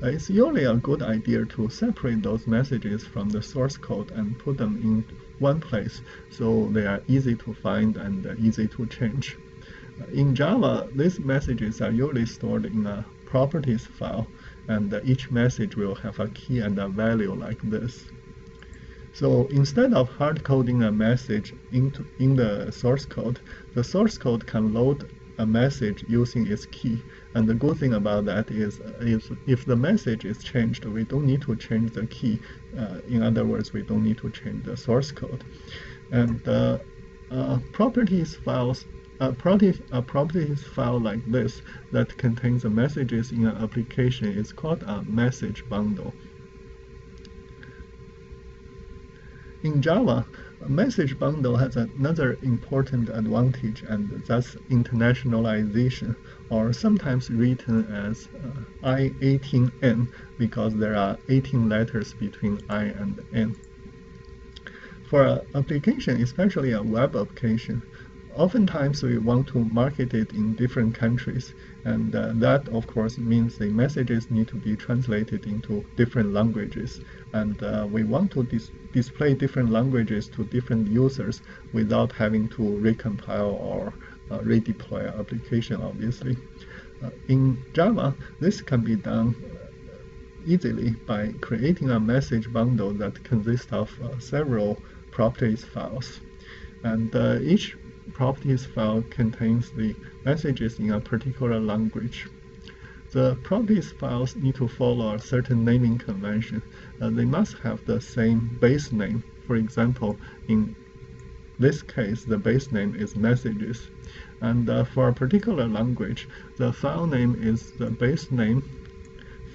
[SPEAKER 1] It's usually a good idea to separate those messages from the source code and put them in one place so they are easy to find and easy to change. In Java, these messages are usually stored in a properties file, and each message will have a key and a value like this. So instead of hard coding a message in the source code, the source code can load a message using its key. And the good thing about that is if the message is changed, we don't need to change the key. In other words, we don't need to change the source code. And properties files, a properties file like this that contains the messages in an application is called a message bundle. In Java, a message bundle has another important advantage, and that's internationalization, or sometimes written as I18N, because there are 18 letters between I and N. For an application, especially a web application, oftentimes we want to market it in different countries, and that of course means the messages need to be translated into different languages, and we want to display different languages to different users without having to recompile or redeploy an application, obviously. In Java, this can be done easily by creating a message bundle that consists of several properties files, and each properties file contains the messages in a particular language. The properties files need to follow a certain naming convention. They must have the same base name. For example, in this case, the base name is messages. And for a particular language, the file name is the base name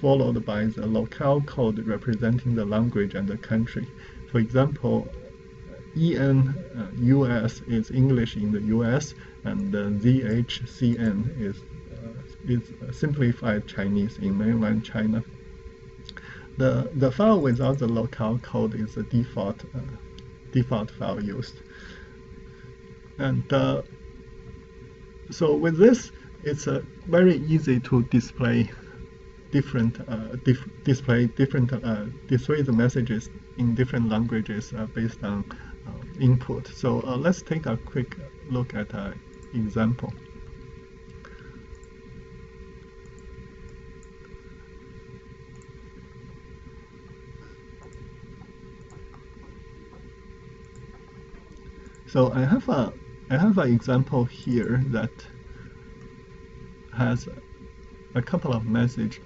[SPEAKER 1] followed by the locale code representing the language and the country. For example, EN-US is English in the US, and ZHCN is simplified Chinese in mainland China. The file without the locale code is the default file used. And so with this, it's very easy to display display the messages in different languages based on input. So let's take a quick look at an example. So I have an example here that has a couple of messages.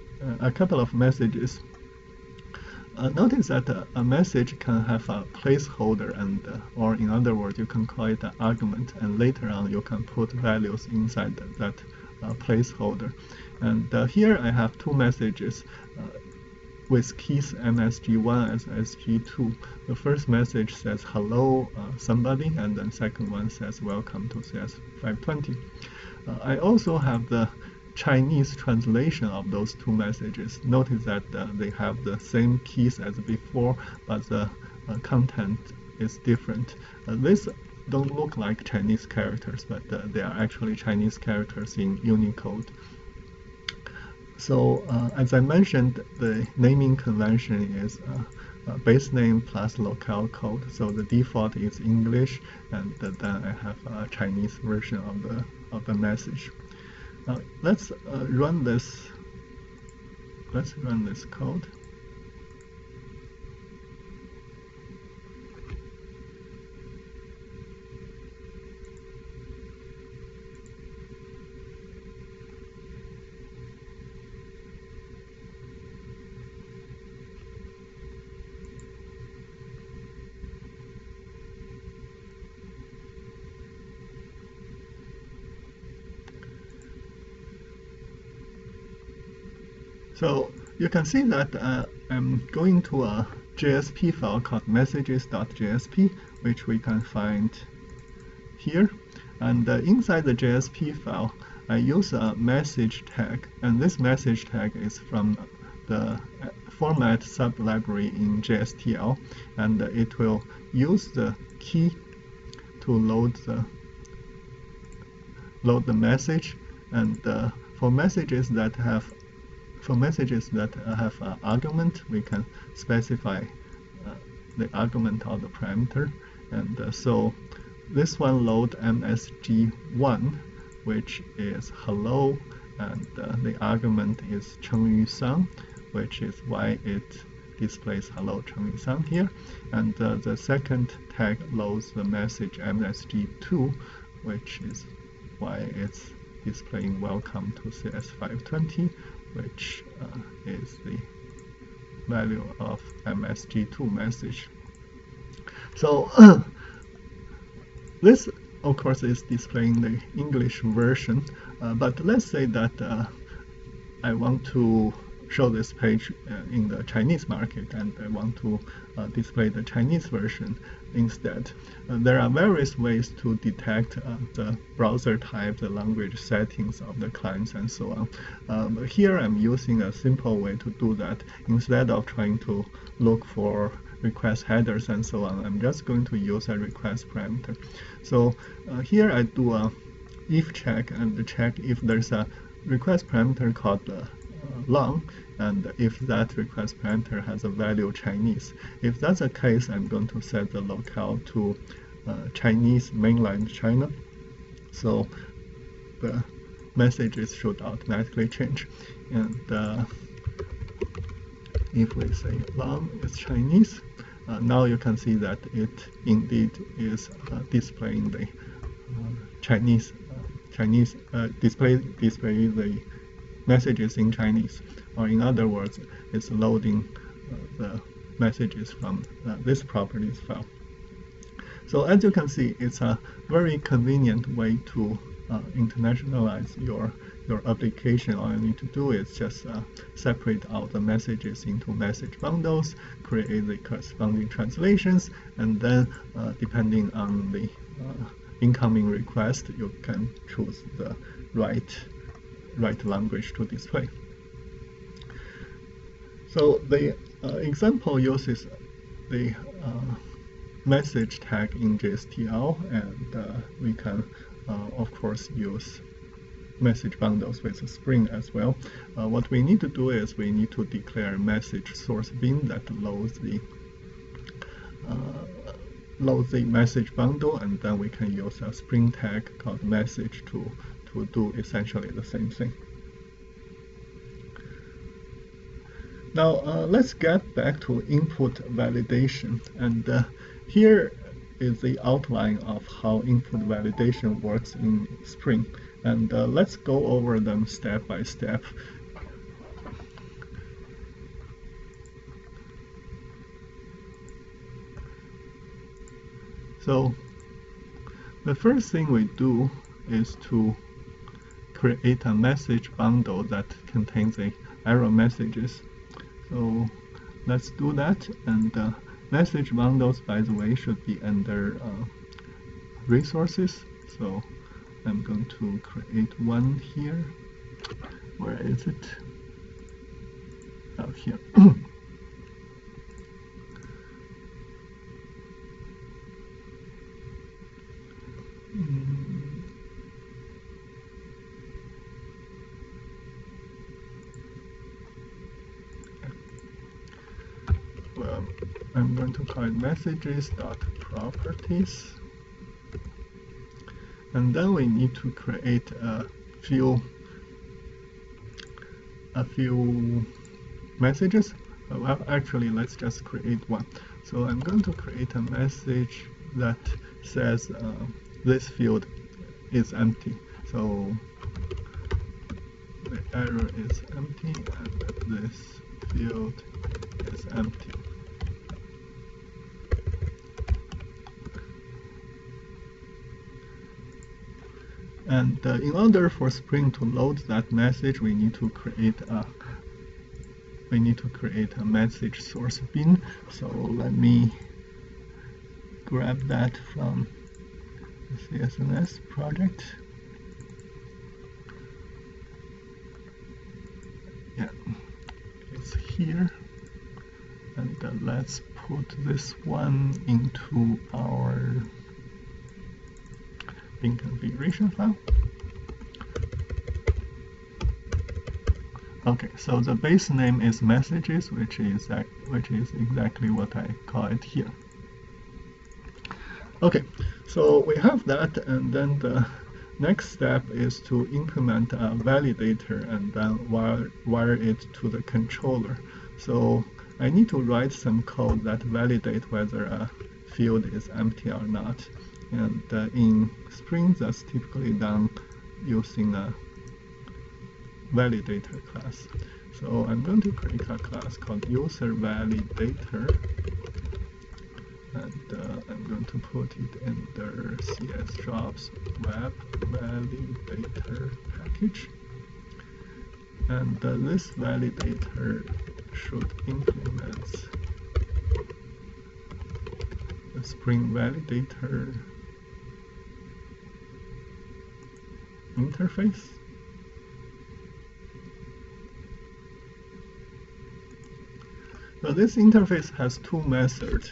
[SPEAKER 1] Notice that a message can have a placeholder, and or in other words, you can call it an argument, and later on you can put values inside that placeholder. And here I have two messages with keys MSG1 and SG2. The first message says hello somebody, and then second one says welcome to CS520. I also have the Chinese translation of those two messages. Notice that they have the same keys as before, but the content is different. These don't look like Chinese characters, but they are actually Chinese characters in Unicode. So as I mentioned, the naming convention is base name plus locale code. So the default is English, and then I have a Chinese version of the message. Let's run this. Let's run this code. So you can see that I'm going to a JSP file called messages.jsp, which we can find here. And inside the JSP file, I use a message tag, and this message tag is from the format sublibrary in JSTL, and it will use the key to load the message. And for messages that have an argument, we can specify the argument of the parameter. And so this one load MSG1, which is hello, and the argument is Chengyu Sang, which is why it displays hello Chengyu Sang here. And the second tag loads the message MSG2, which is why it's displaying welcome to CS520, which is the value of MSG2 message. So this, of course, is displaying the English version, but let's say that I want to show this page in the Chinese market, and I want to display the Chinese version instead. There are various ways to detect the browser type, the language settings of the clients, and so on. But here I'm using a simple way to do that. Instead of trying to look for request headers and so on, I'm just going to use a request parameter. So here I do a if check and check if there's a request parameter called long, and if that request parameter has a value Chinese. If that's the case, I'm going to set the locale to Chinese mainland China, so the messages should automatically change. And if we say long is Chinese, now you can see that it indeed is displaying the Chinese display the messages in Chinese, or in other words, it's loading the messages from this properties file. So as you can see, it's a very convenient way to internationalize your application. All you need to do is just separate out the messages into message bundles, create the corresponding translations, and then depending on the incoming request, you can choose the right language to display. So the example uses the message tag in JSTL, and we can of course use message bundles with Spring as well. What we need to do is we need to declare message source bin that loads the message bundle, and then we can use a Spring tag called message to do essentially the same thing. Now let's get back to input validation, and here is the outline of how input validation works in Spring, and let's go over them step by step. So the first thing we do is to create a message bundle that contains the error messages. So let's do that, and message bundles, by the way, should be under resources. So I'm going to create one here. Where is it? Out here. Well, I'm going to call it messages.properties, and then we need to create a few messages. Well, actually, let's just create one. So I'm going to create a message that says this field is empty. So the error is empty, and this field is empty. And in order for Spring to load that message, we need to create a message source bin. So let me grab that from the CSNS project. Yeah, it's here. And let's put this one into our bin configuration file. Okay, so the base name is messages, which is exactly what I call it here. Okay, so we have that, and then Next step is to implement a validator and then wire it to the controller. So I need to write some code that validate whether a field is empty or not. And in Spring, that's typically done using a validator class. So I'm going to create a class called user validator, and I'm going to put it under CS_jobs web validator package. And this validator should implement the Spring validator interface. So this interface has two methods.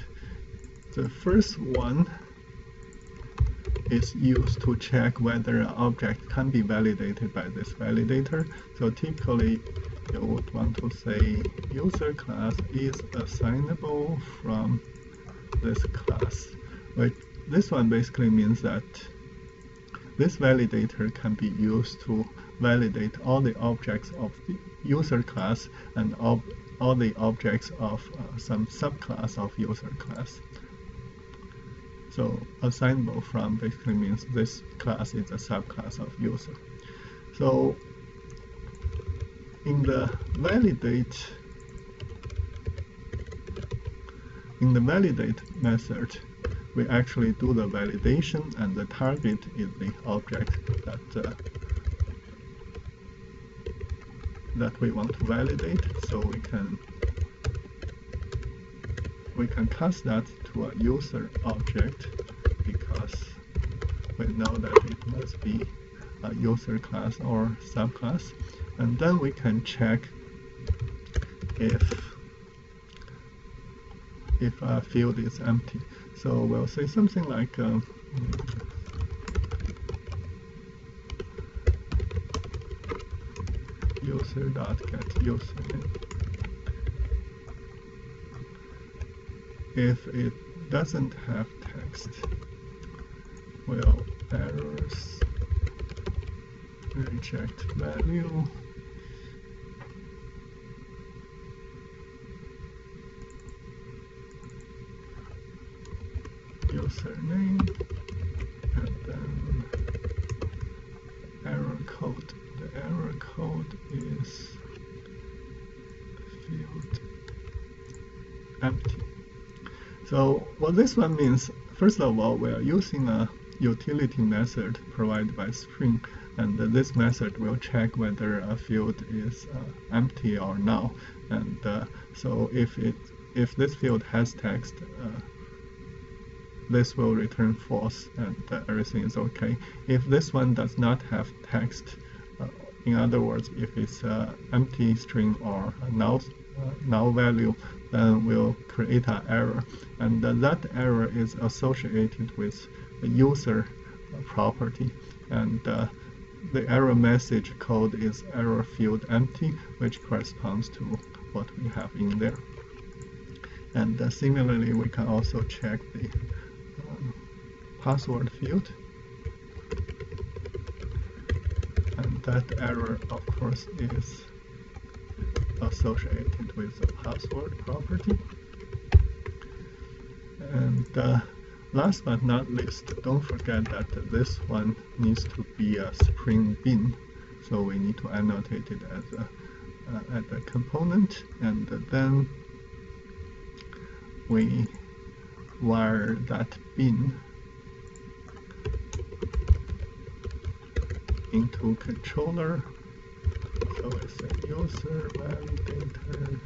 [SPEAKER 1] The first one is used to check whether an object can be validated by this validator. So typically, you would want to say user class is assignable from this class. But this one basically means that this validator can be used to validate all the objects of the user class and all the objects of some subclass of user class. So assignable from basically means this class is a subclass of user. So in the validate method, we actually do the validation, and the target is the object that we want to validate. So we can cast that to a user object because we know that it must be a user class or subclass, and then we can check if a field is empty. So we'll say something like user.getUsername. If it doesn't have text, we'll errors reject value. Username, and then error code. The error code is field empty. So what this one means, first of all, we are using a utility method provided by Spring, and this method will check whether a field is empty or not. And so if this field has text, this will return false, and everything is okay. If this one does not have text, in other words, if it's an empty string or a null value, then we'll create an error, and that error is associated with the user property, and the error message code is error field empty, which corresponds to what we have in there. And similarly, we can also check the password field, and that error, of course, is associated with the password property. And last but not least, don't forget that this one needs to be a Spring bin, so we need to annotate it as a component, and then we wire that bin into controller. So it's a user validator.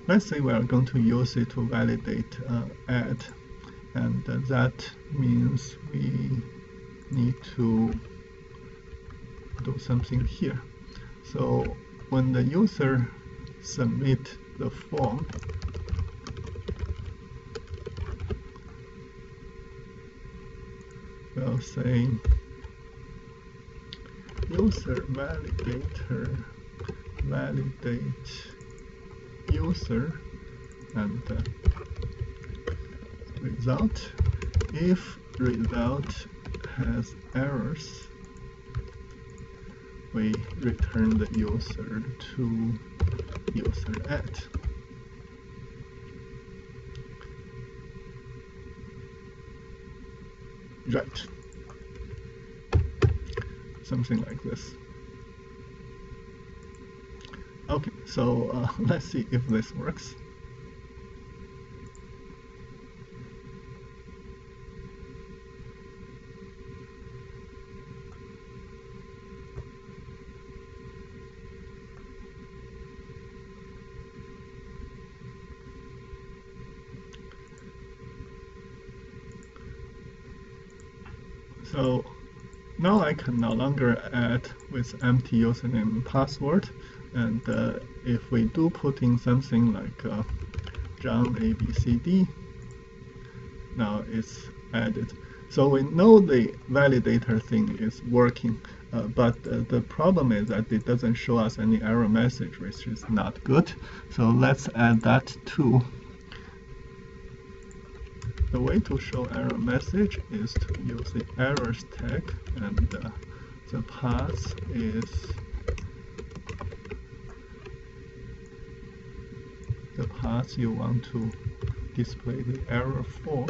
[SPEAKER 1] Let's say we are going to use it to validate add, and that means we need to do something here. So when the user submit the form, we'll say user validator validate user, and result. If result has errors, we return the user to user at. Right. Something like this. Okay, so let's see if this works. So now I can no longer add with empty username and password, and if we do put in something like John ABCD, now it's added. So we know the validator thing is working, but the problem is that it doesn't show us any error message, which is not good. So let's add that too. The way to show error message is to use the errors tag, and the path is the path you want to display the error for.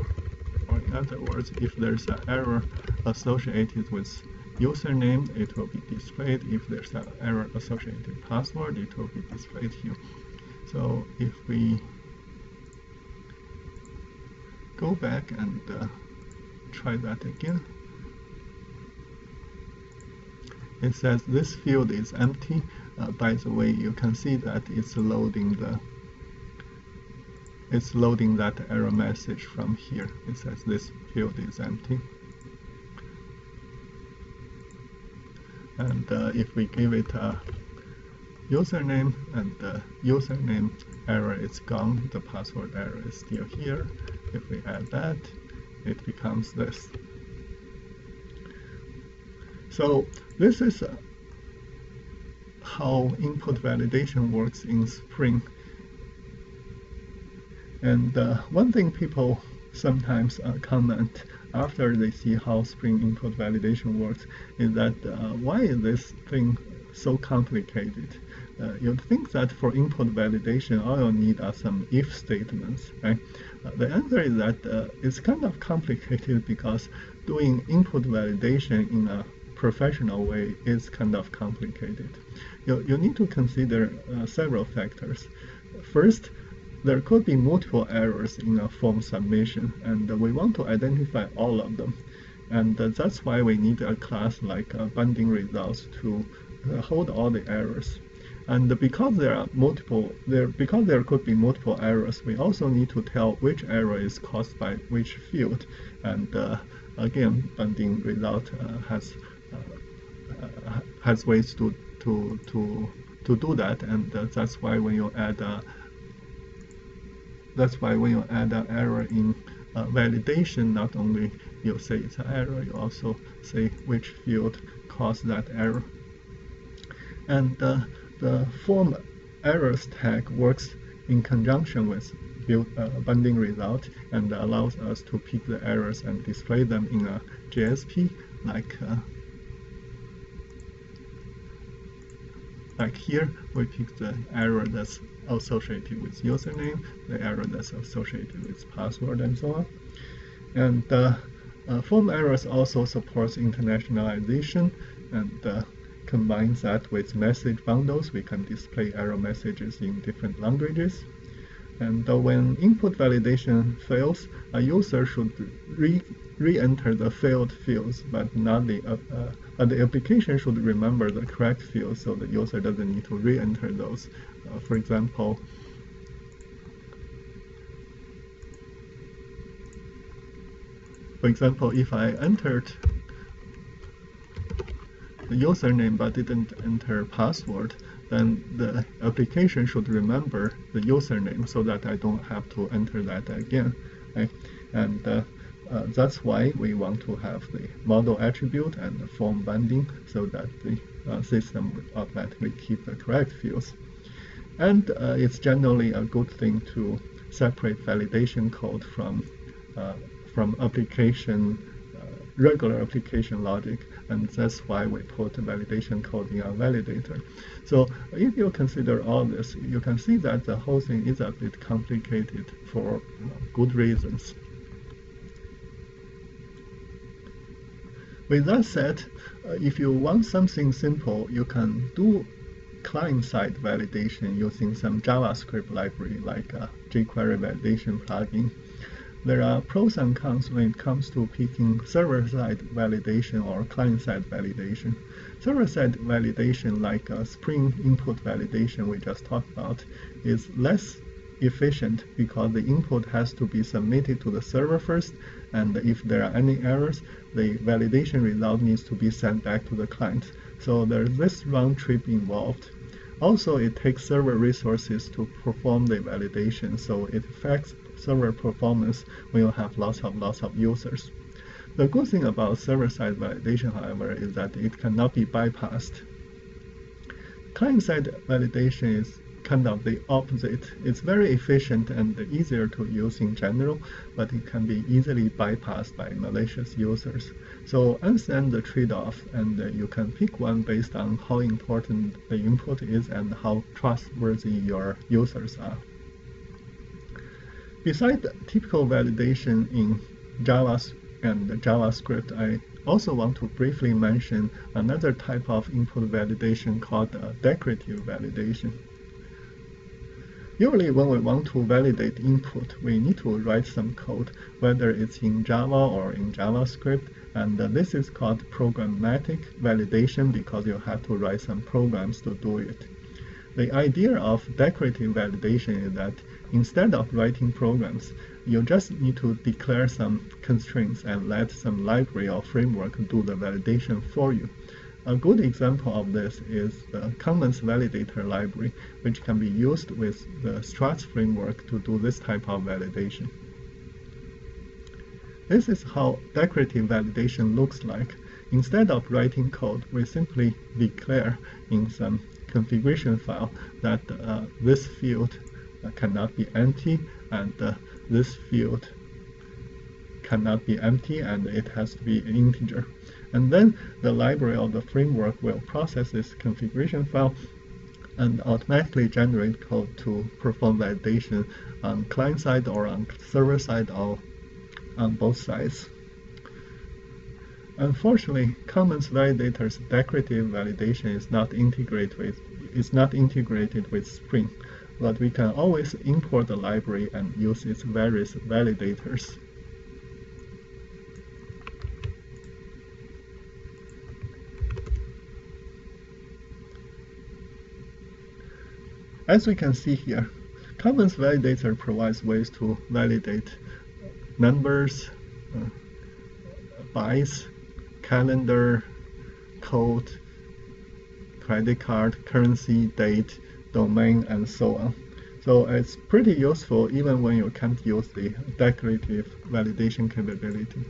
[SPEAKER 1] Or in other words, if there's an error associated with username, it will be displayed. If there's an error associated with password, it will be displayed here. So if we go back and try that again, it says this field is empty. By the way, you can see that it's loading that error message from here. It says this field is empty. And if we give it a username, and the username error is gone, the password error is still here. If we add that, it becomes this. So this is how input validation works in Spring. And one thing people sometimes comment after they see how Spring input validation works is that why is this thing so complicated? You'd think that for input validation, all you need are some if statements, right? The answer is that it's kind of complicated because doing input validation in a professional way is kind of complicated. You need to consider several factors. First, there could be multiple errors in a form submission, and we want to identify all of them. And that's why we need a class like binding results to hold all the errors. And because there could be multiple errors, we also need to tell which error is caused by which field. And again, binding result has ways to do that, and that's why when you add an error in validation, not only you say it's an error, you also say which field caused that error. And the form errors tag works in conjunction with binding result and allows us to pick the errors and display them in a JSP, like here, we pick the error that's associated with username, the error that's associated with password, and so on. And form errors also supports internationalization, and combines that with message bundles. We can display error messages in different languages. And when input validation fails, a user should re-enter the failed fields, but not the application should remember the correct fields, so the user doesn't need to re-enter those. For example, if I entered the username but didn't enter password, then the application should remember the username so that I don't have to enter that again. Right? And that's why we want to have the model attribute and the form binding so that the system would automatically keep the correct fields. And it's generally a good thing to separate validation code from from application, regular application logic, and that's why we put validation code in a validator. So if you consider all this, you can see that the whole thing is a bit complicated for good reasons. With that said, if you want something simple, you can do client-side validation using some JavaScript library like a jQuery validation plugin. There are pros and cons when it comes to picking server-side validation or client-side validation. Server-side validation, like Spring input validation we just talked about, is less efficient because the input has to be submitted to the server first, and if there are any errors, the validation result needs to be sent back to the client. So there's this round trip involved. Also, it takes server resources to perform the validation, so it affects server performance when you have lots of users. The good thing about server-side validation, however, is that it cannot be bypassed. Client-side validation is kind of the opposite. It's very efficient and easier to use in general, but it can be easily bypassed by malicious users. So understand the trade-off, and you can pick one based on how important the input is and how trustworthy your users are. Besides typical validation in Java and JavaScript, I also want to briefly mention another type of input validation called decorative validation. Usually when we want to validate input, we need to write some code, whether it's in Java or in JavaScript, and this is called programmatic validation because you have to write some programs to do it. The idea of decorative validation is that instead of writing programs, you just need to declare some constraints and let some library or framework do the validation for you. A good example of this is the Commons Validator library, which can be used with the Struts framework to do this type of validation. This is how decorative validation looks like. Instead of writing code, we simply declare in some configuration file that this field cannot be empty, and this field cannot be empty, and it has to be an integer. And then the library or the framework will process this configuration file and automatically generate code to perform validation on client side or on server side or on both sides. Unfortunately, Commons Validator's decorative validation is not integrated with Spring, but we can always import the library and use its various validators. As we can see here, Commons Validator provides ways to validate numbers, bytes, calendar, code, credit card, currency, date, domain, and so on. So it's pretty useful even when you can't use the decorative validation capability.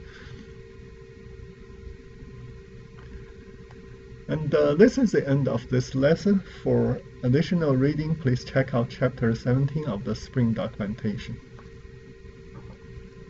[SPEAKER 1] And this is the end of this lesson. For additional reading, please check out Chapter 17 of the Spring documentation.